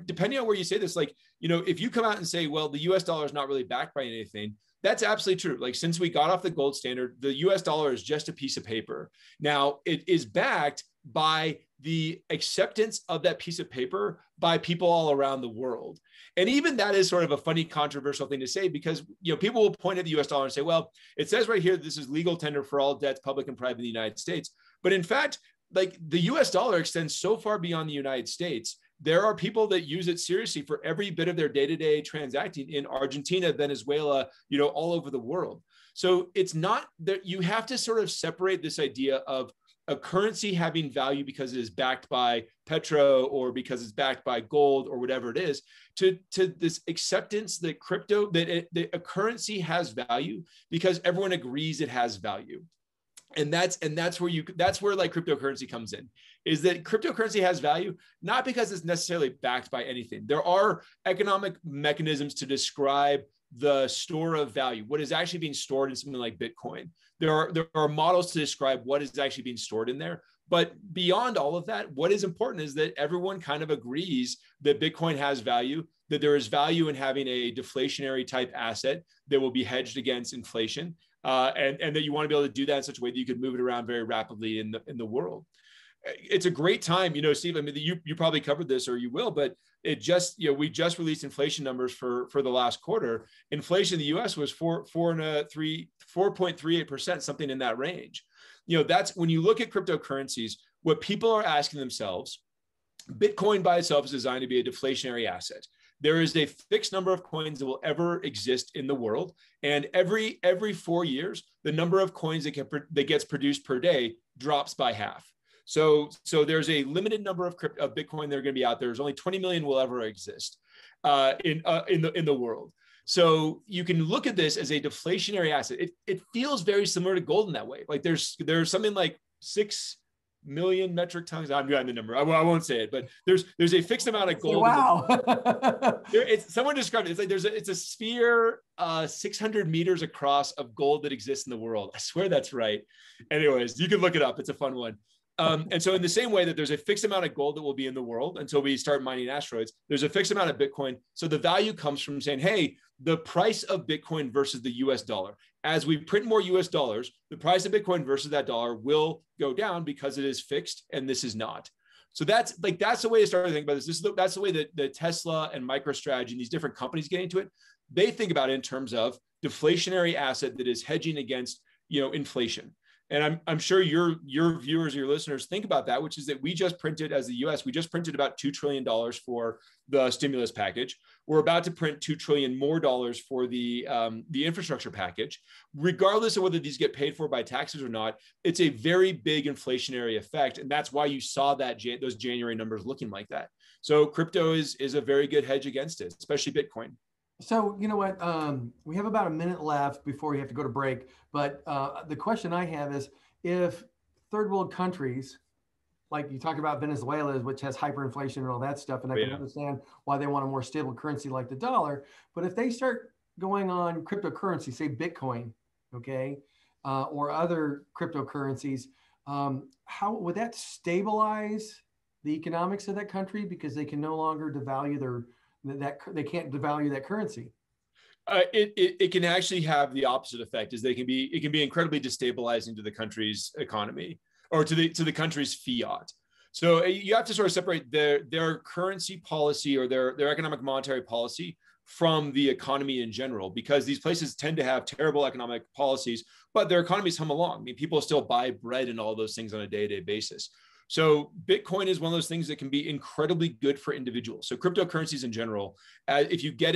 depending on where you say this, like, if you come out and say, well, the US dollar is not really backed by anything, that's absolutely true. Like, since we got off the gold standard, the US dollar is just a piece of paper. Now, it is backed by the acceptance of that piece of paper by people all around the world. And even that is sort of a funny, controversial thing to say, because people will point at the US dollar and say, well, it says right here, this is legal tender for all debts, public and private, in the United States. But in fact, like, the US dollar extends so far beyond the United States. There are people that use it seriously for every bit of their day-to-day transacting in Argentina, Venezuela, all over the world. So it's not that you have to sort of separate this idea of a currency having value because it is backed by petro or because it's backed by gold or whatever it is, to this acceptance that that a currency has value because everyone agrees it has value. And that's where like cryptocurrency comes in, is that cryptocurrency has value, not because it's necessarily backed by anything. There are economic mechanisms to describe the store of value, what is actually being stored in something like Bitcoin. There are models to describe what is actually being stored in there. But beyond all of that, what is important is that everyone kind of agrees that Bitcoin has value, that there is value in having a deflationary type asset that will be hedged against inflation, and that you want to be able to do that in such a way that you could move it around very rapidly in the world. It's a great time, Steve. I mean, you probably covered this, or you will, but we just released inflation numbers for the last quarter. Inflation in the U.S. was 4.38%, something in that range. That's when you look at cryptocurrencies, what people are asking themselves. Bitcoin by itself is designed to be a deflationary asset. There is a fixed number of coins that will ever exist in the world, and every 4 years, the number of coins that gets produced per day drops by half. So there's a limited number of Bitcoin that are going to be out there. There's only 20 million will ever exist in the world. So you can look at this as a deflationary asset. It feels very similar to gold in that way. Like there's something like 6 million metric tons. I'm behind the number. I won't say it, but there's a fixed amount of gold. Wow. Someone described it. It's like it's a sphere 600 meters across of gold that exists in the world. I swear that's right. Anyways, you can look it up. It's a fun one. And so in the same way that there's a fixed amount of gold that will be in the world until we start mining asteroids, there's a fixed amount of Bitcoin. So the value comes from saying, hey, the price of Bitcoin versus the US dollar. As we print more US dollars, the price of Bitcoin versus that dollar will go down because it is fixed and this is not. So that's the way to start to think about this. That's the way that the Tesla and MicroStrategy and these different companies get into it. They think about it in terms of deflationary asset that is hedging against, inflation. And I'm sure your viewers, your listeners think about that, which is that we just printed, as the US, we just printed about $2 trillion for the stimulus package. We're about to print $2 trillion more for the infrastructure package. Regardless of whether these get paid for by taxes or not, it's a very big inflationary effect. And that's why you saw those January numbers looking like that. So crypto is a very good hedge against it, especially Bitcoin. So, you know what, we have about a minute left before we have to go to break. But the question I have is, if third world countries, like you talk about Venezuela, which has hyperinflation and all that stuff, and I can understand why they want a more stable currency like the dollar. But if they start going on cryptocurrency, say Bitcoin, okay, or other cryptocurrencies, how would that stabilize the economics of that country, because they can no longer devalue they can't devalue that currency? It can actually have the opposite effect. It can be incredibly destabilizing to the country's economy or to the country's fiat. So you have to sort of separate their currency policy or their economic monetary policy from the economy in general, because these places tend to have terrible economic policies, but their economies hum along. I mean, people still buy bread and all those things on a day-to-day basis. So Bitcoin is one of those things that can be incredibly good for individuals. So cryptocurrencies in general, if you get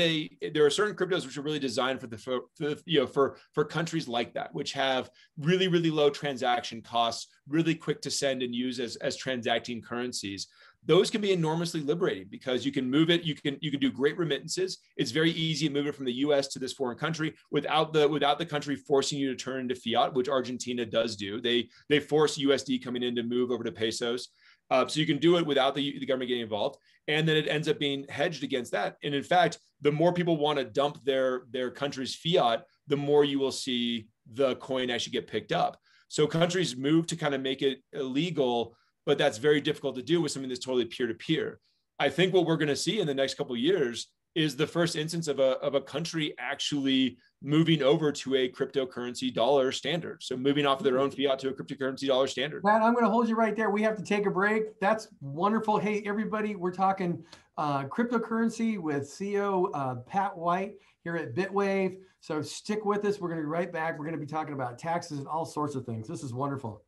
there are certain cryptos which are really designed for countries like that, which have really, really low transaction costs, really quick to send and use as transacting currencies. Those can be enormously liberating because you can move it. You can do great remittances. It's very easy to move it from the US to this foreign country without the country forcing you to turn into fiat, which Argentina does do. They force USD coming in to move over to pesos. So you can do it without the government getting involved. And then it ends up being hedged against that. And in fact, the more people want to dump their country's fiat, the more you will see the coin actually get picked up. So countries move to kind of make it illegal, but that's very difficult to do with something that's totally peer-to-peer. I think what we're going to see in the next couple of years is the first instance of a country actually moving over to a cryptocurrency dollar standard. So moving off of their own fiat to a cryptocurrency dollar standard. Matt, I'm going to hold you right there. We have to take a break. That's wonderful. Hey, everybody, we're talking cryptocurrency with CEO Pat White here at Bitwave. So stick with us. We're going to be right back. We're going to be talking about taxes and all sorts of things. This is wonderful.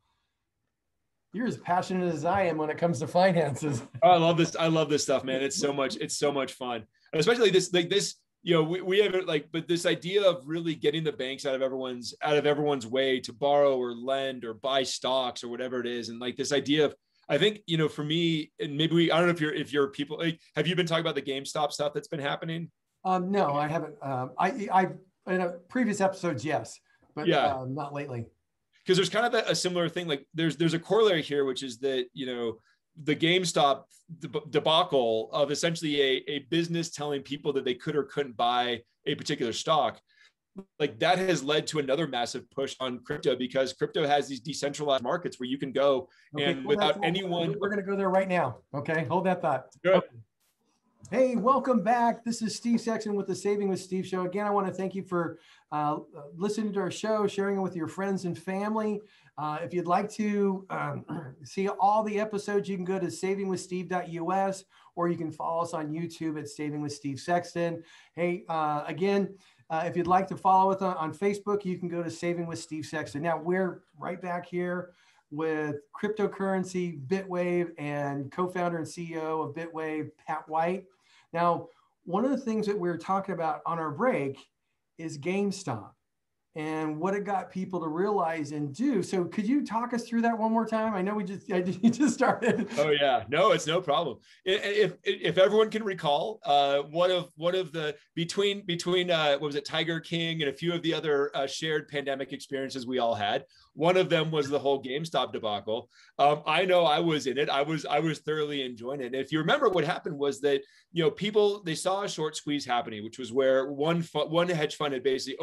You're as passionate as I am when it comes to finances. Oh, I love this. I love this stuff, man. It's so much fun. And especially this, we have it but this idea of really getting the banks out of everyone's way to borrow or lend or buy stocks or whatever it is. And like this idea of, I think, for me, and maybe I don't know if you're people, have you been talking about the GameStop stuff that's been happening? No, I haven't. I in a previous episodes, yes, but not lately. Because there's kind of a similar thing. Like there's a corollary here, which is that, the GameStop debacle of essentially a business telling people that they could or couldn't buy a particular stock, like that has led to another massive push on crypto, because crypto has these decentralized markets where you can go and without anyone. We're going to go there right now. Okay. Hold that thought. Good. Okay. Hey, welcome back. This is Steve Sexton with the Saving with Steve show. Again, I want to thank you for listening to our show, sharing it with your friends and family. If you'd like to see all the episodes, you can go to savingwithsteve.us, or you can follow us on YouTube at Saving with Steve Sexton. Hey, again, if you'd like to follow us on Facebook, you can go to Saving with Steve Sexton. Now, we're right back here with cryptocurrency, Bitwave, and co-founder and CEO of Bitwave, Pat White. Now, one of the things that we were talking about on our break is GameStop. and what it got people to realize and do. So could you talk us through that one more time? I know you just started. Oh yeah, no, it's no problem. If everyone can recall, one of the between what was it, Tiger King and a few of the other shared pandemic experiences we all had. One of them was the whole GameStop debacle. I know I was in it. I was thoroughly enjoying it. And if you remember, what happened was that people, they saw a short squeeze happening, which was where one hedge fund had basically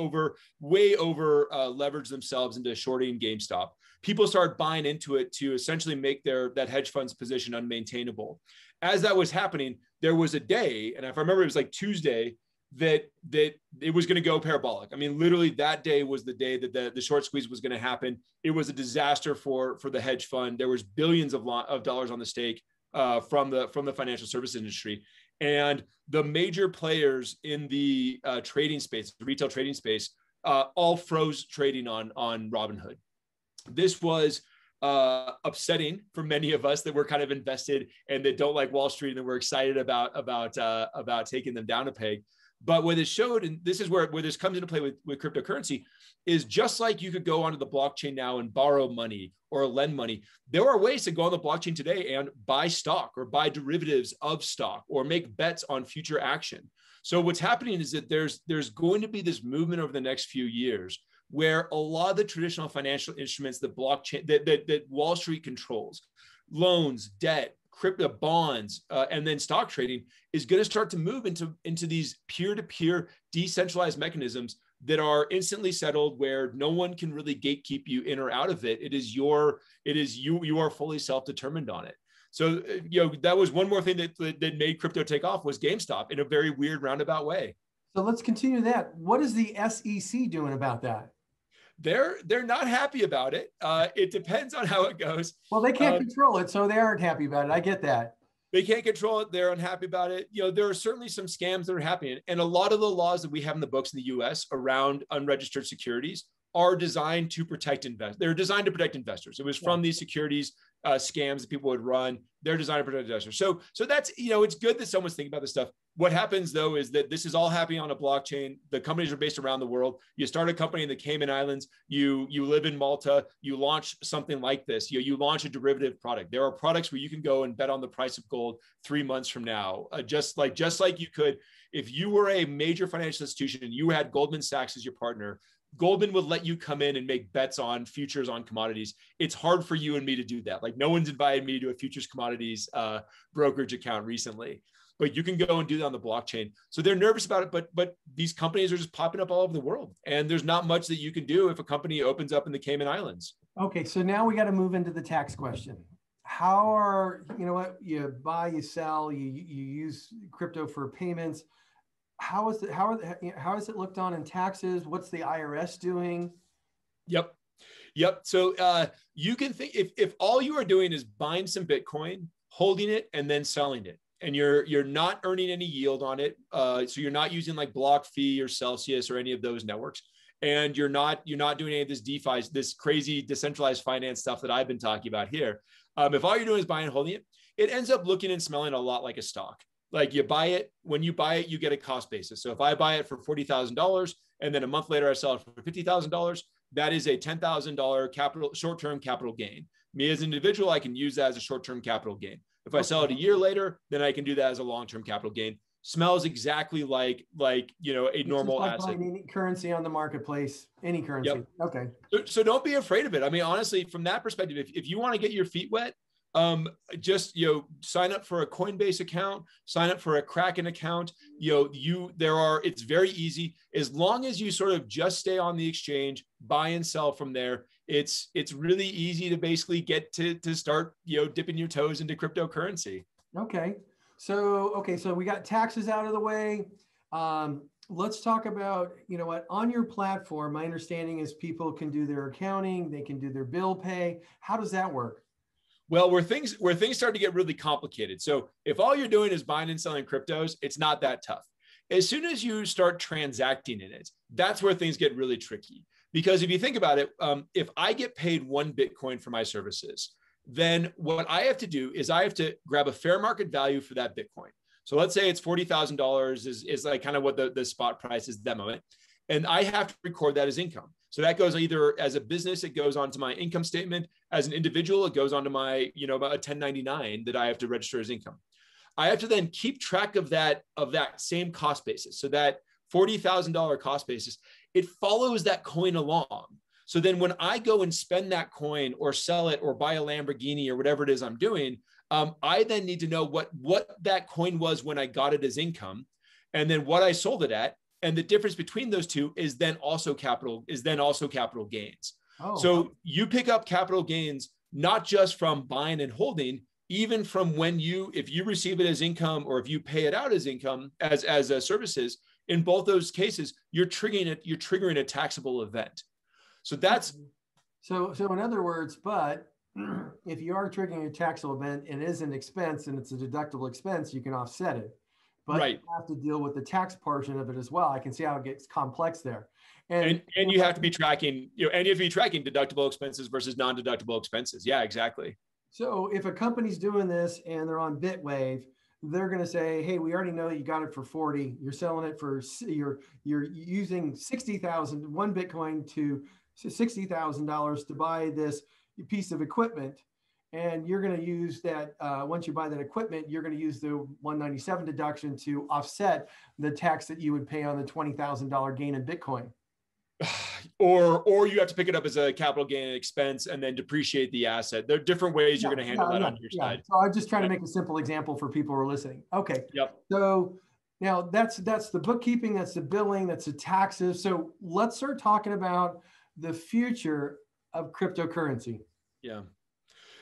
way over leveraged themselves into shorting GameStop. People started buying into it to essentially make that hedge fund's position unmaintainable. As that was happening, there was a day, and if I remember, it was like Tuesday, that it was going to go parabolic. I mean, literally that day was the day that the short squeeze was going to happen. It was a disaster for the hedge fund. There was billions of dollars on the stake from the financial service industry, and the major players in the trading space, the retail trading space, all froze trading on Robinhood. This was upsetting for many of us that were kind of invested and that don't like Wall Street and that we're excited about taking them down a peg. But what it showed, and this is where this comes into play with cryptocurrency, is just like you could go onto the blockchain now and borrow money or lend money. There are ways to go on the blockchain today and buy stock or buy derivatives of stock or make bets on future action. So what's happening is that there's going to be this movement over the next few years where a lot of the traditional financial instruments that blockchain that Wall Street controls, loans, debt, crypto, bonds, and then stock trading, is going to start to move into these peer-to-peer decentralized mechanisms that are instantly settled, where no one can really gatekeep you in or out of it. You are fully self-determined on it. So that was one more thing that made crypto take off, was GameStop, in a very weird roundabout way. So let's continue that. What is the SEC doing about that? They're not happy about it. It depends on how it goes. Well, they can't control it, so they aren't happy about it. I get that. They can't control it. They're unhappy about it. There are certainly some scams that are happening. And a lot of the laws that we have in the books in the US around unregistered securities are designed to protect investors. They're designed to protect investors. It was from these securities scams that people would run. They're designed to protect investors. So that's, it's good that someone's thinking about this stuff. What happens though is that this is all happening on a blockchain. The companies are based around the world. You start a company in the Cayman Islands. You live in Malta. You launch something like this. You launch a derivative product. There are products where you can go and bet on the price of gold 3 months from now, just like you could if you were a major financial institution and you had Goldman Sachs as your partner. Goldman would let you come in and make bets on futures on commodities. It's hard for you and me to do that. Like, no one's invited me to a futures commodities brokerage account recently, but you can go and do that on the blockchain. So they're nervous about it, but these companies are just popping up all over the world. And there's not much that you can do if a company opens up in the Cayman Islands. Okay, so now we got to move into the tax question. How are, you buy, you sell, you use crypto for payments. How is it looked on in taxes? What's the IRS doing? Yep. So you can think, if all you are doing is buying some Bitcoin, holding it, and then selling it, and you're not earning any yield on it, so you're not using like BlockFi or Celsius or any of those networks, and you're not doing any of this DeFi, this crazy decentralized finance stuff that I've been talking about here. If all you're doing is buying and holding it, it ends up looking and smelling a lot like a stock. Like, you buy it, when you buy it, you get a cost basis. So if I buy it for $40,000 and then a month later I sell it for $50,000, that is a $10,000 short-term capital gain. Me as an individual, I can use that as a short-term capital gain. If I sell it a year later, then I can do that as a long-term capital gain. Smells exactly like a normal asset. Any currency on the marketplace, any currency. Yep. Okay. So don't be afraid of it. I mean, honestly, from that perspective, if you want to get your feet wet, just sign up for a Coinbase account, sign up for a Kraken account. It's very easy, as long as you sort of just stay on the exchange, buy and sell from there. It's really easy to basically get to start dipping your toes into cryptocurrency. Okay. So we got taxes out of the way. Let's talk about, on your platform, my understanding is people can do their accounting, they can do their bill pay. How does that work? Well, where things start to get really complicated. So if all you're doing is buying and selling cryptos, it's not that tough. As soon as you start transacting in it, that's where things get really tricky. Because if you think about it, if I get paid 1 Bitcoin for my services, then what I have to do is I have to grab a fair market value for that Bitcoin. So let's say it's $40,000 is like kind of what the spot price is at that moment. And I have to record that as income. So that goes either as a business, it goes onto my income statement. As an individual, it goes onto my, about a 1099 that I have to register as income. I have to then keep track of that same cost basis. So that $40,000 cost basis, it follows that coin along. So then when I go and spend that coin or sell it or buy a Lamborghini or whatever it is I'm doing, I then need to know what that coin was when I got it as income, and then what I sold it at. And the difference between those two is then also capital gains. Oh. So you pick up capital gains, not just from buying and holding, even from if you receive it as income or if you pay it out as income, as services. In both those cases, you're triggering a taxable event. So that's. So in other words, but if you are triggering a taxable event and it is an expense and it's a deductible expense, you can offset it. But right. You have to deal with the tax portion of it as well. I can see how it gets complex there. And you have to be tracking, deductible expenses versus non-deductible expenses. Yeah, exactly. So if a company's doing this and they're on Bitwave, they're going to say, hey, we already know that you got it for 40. You're selling it for, you're using 60,000, one Bitcoin to $60,000 to buy this piece of equipment. And you're going to use that, once you buy that equipment, you're going to use the 197 deduction to offset the tax that you would pay on the $20,000 gain in Bitcoin. Or you have to pick it up as a capital gain expense and then depreciate the asset. There are different ways you're going to handle that on your side. So I'm just trying to make a simple example for people who are listening. Okay. Yep. So now that's the bookkeeping, that's the billing, that's the taxes. So let's start talking about the future of cryptocurrency. Yeah.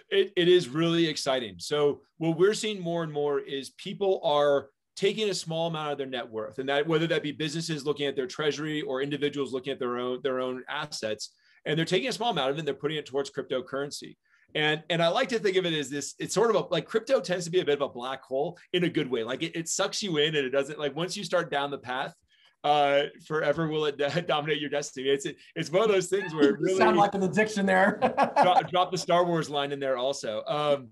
It is really exciting. So what we're seeing more and more is people are taking a small amount of their net worth, and that whether that be businesses looking at their treasury or individuals looking at their own assets, and they're taking a small amount of it and they're putting it towards cryptocurrency. And I like to think of it as this, it's sort of like crypto tends to be a bit of a black hole in a good way. Like it sucks you in, and it doesn't, like once you start down the path, forever will it dominate your destiny. It's one of those things where it really sound like an addiction there. drop the Star Wars line in there also.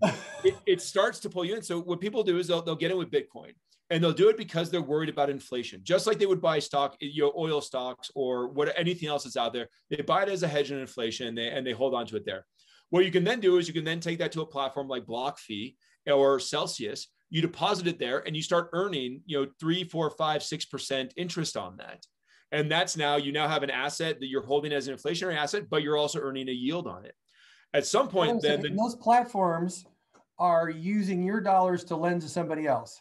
It starts to pull you in. So what people do is they'll get in with Bitcoin, and they'll do it because they're worried about inflation, just like they would buy stock, oil stocks or anything else that's out there. They buy it as a hedge in inflation, and they hold on to it there. What you can then do is you can then take that to a platform like BlockFi or Celsius. You deposit it there and you start earning, 3, 4, 5, 6% interest on that. And that's you now have an asset that you're holding as an inflationary asset, but you're also earning a yield on it. At some point, then those platforms are using your dollars to lend to somebody else.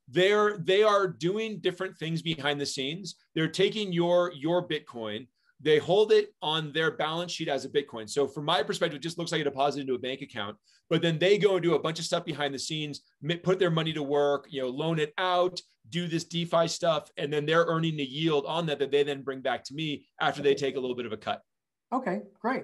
They are doing different things behind the scenes. They're taking your Bitcoin. They hold it on their balance sheet as a Bitcoin. So from my perspective, it just looks like a deposit into a bank account, but then they go and do a bunch of stuff behind the scenes, put their money to work, loan it out, do this DeFi stuff. And then they're earning the yield on that they then bring back to me after they take a little bit of a cut. Okay, great.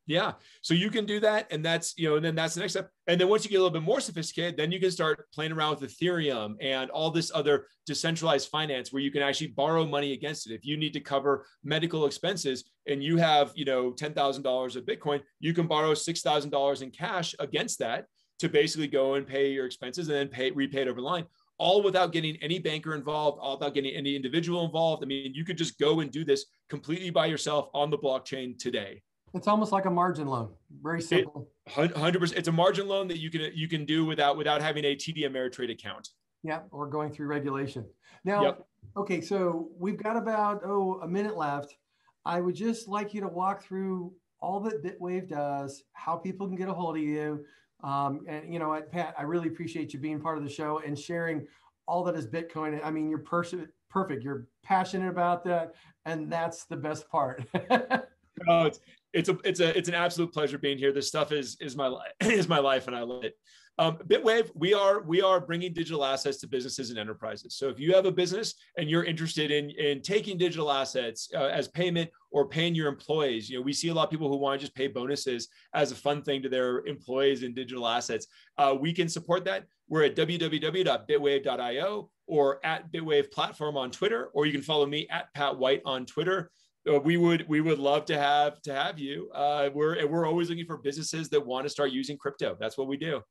Yeah. So you can do that. And that's, and then that's the next step. And then once you get a little bit more sophisticated, then you can start playing around with Ethereum and all this other decentralized finance where you can actually borrow money against it. If you need to cover medical expenses and you have, $10,000 of Bitcoin, you can borrow $6,000 in cash against that to basically go and pay your expenses and then repay it over the line, all without getting any banker involved, all without getting any individual involved. I mean, you could just go and do this completely by yourself on the blockchain today. It's almost like a margin loan. Very simple. 100%. It's a margin loan that you can do without having a TD Ameritrade account. Yeah, or going through regulation. Now, yep. Okay, so we've got about a minute left. I would just like you to walk through all that Bitwave does, how people can get a hold of you. And Pat, I really appreciate you being part of the show and sharing all that is Bitcoin. I mean, you're perfect. You're passionate about that, and that's the best part. Oh, it's an absolute pleasure being here. This stuff is my life, and I love it. Bitwave, we are bringing digital assets to businesses and enterprises. So if you have a business and you're interested in taking digital assets as payment or paying your employees, we see a lot of people who want to just pay bonuses as a fun thing to their employees in digital assets. We can support that. We're at www.bitwave.io or at Bitwave Platform on Twitter, or you can follow me at Pat White on Twitter. We would love to have you. We're always looking for businesses that want to start using crypto. That's what we do.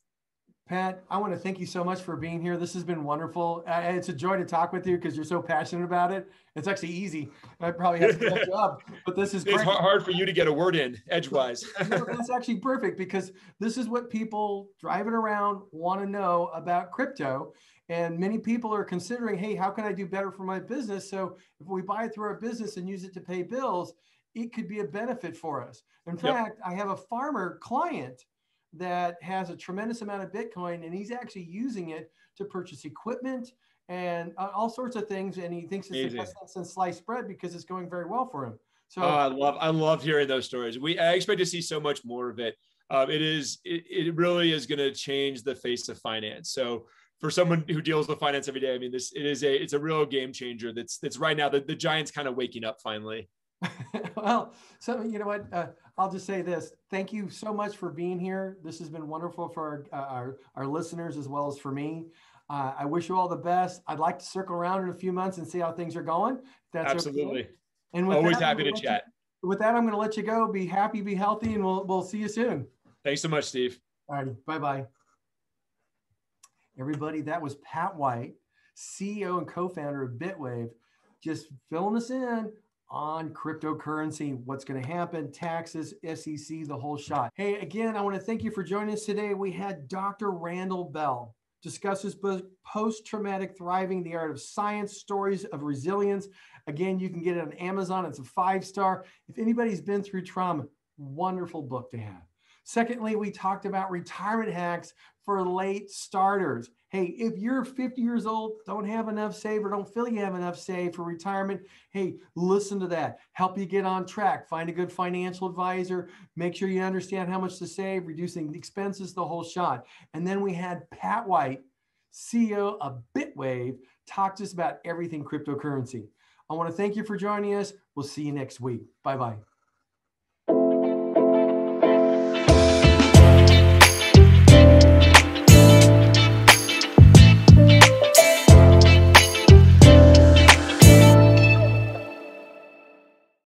Pat, I want to thank you so much for being here. This has been wonderful. It's a joy to talk with you because you're so passionate about it. It's actually easy. I probably have to catch you up, but this is great. It's hard for you to get a word in edgewise. No, that's actually perfect because this is what people driving around want to know about crypto. And many people are considering, hey, how can I do better for my business? So if we buy it through our business and use it to pay bills, it could be a benefit for us. In fact, I have a farmer client that has a tremendous amount of Bitcoin, and he's actually using it to purchase equipment and all sorts of things. And he thinks it's the best thing since sliced bread because it's going very well for him. So I love hearing those stories. I expect to see so much more of it. It really is going to change the face of finance. So for someone who deals with finance every day, I mean, it's a real game changer. That's right now the giant's kind of waking up finally. Well, so you know what? I'll just say this. Thank you so much for being here. This has been wonderful for our listeners as well as for me. I wish you all the best. I'd like to circle around in a few months and see how things are going. That's absolutely. Okay. And with always that, happy to chat. With that, I'm going to let you go. Be happy, be healthy, and we'll see you soon. Thanks so much, Steve. All righty. Bye-bye. Everybody, that was Pat White, CEO and co-founder of Bitwave, just filling us in on cryptocurrency, what's going to happen, taxes, SEC, the whole shot. Hey, again, I want to thank you for joining us today. We had Dr. Randall Bell discuss his book, Post-Traumatic Thriving, the Art of Science, Stories of Resilience. Again, you can get it on Amazon. It's a 5-star. If anybody's been through trauma, wonderful book to have. Secondly, we talked about retirement hacks for late starters. Hey, if you're 50 years old, don't have enough saved or don't feel you have enough saved for retirement, hey, listen to that. Help you get on track. Find a good financial advisor. Make sure you understand how much to save, reducing expenses, the whole shot. And then we had Pat White, CEO of Bitwave, talk to us about everything cryptocurrency. I want to thank you for joining us. We'll see you next week. Bye-bye.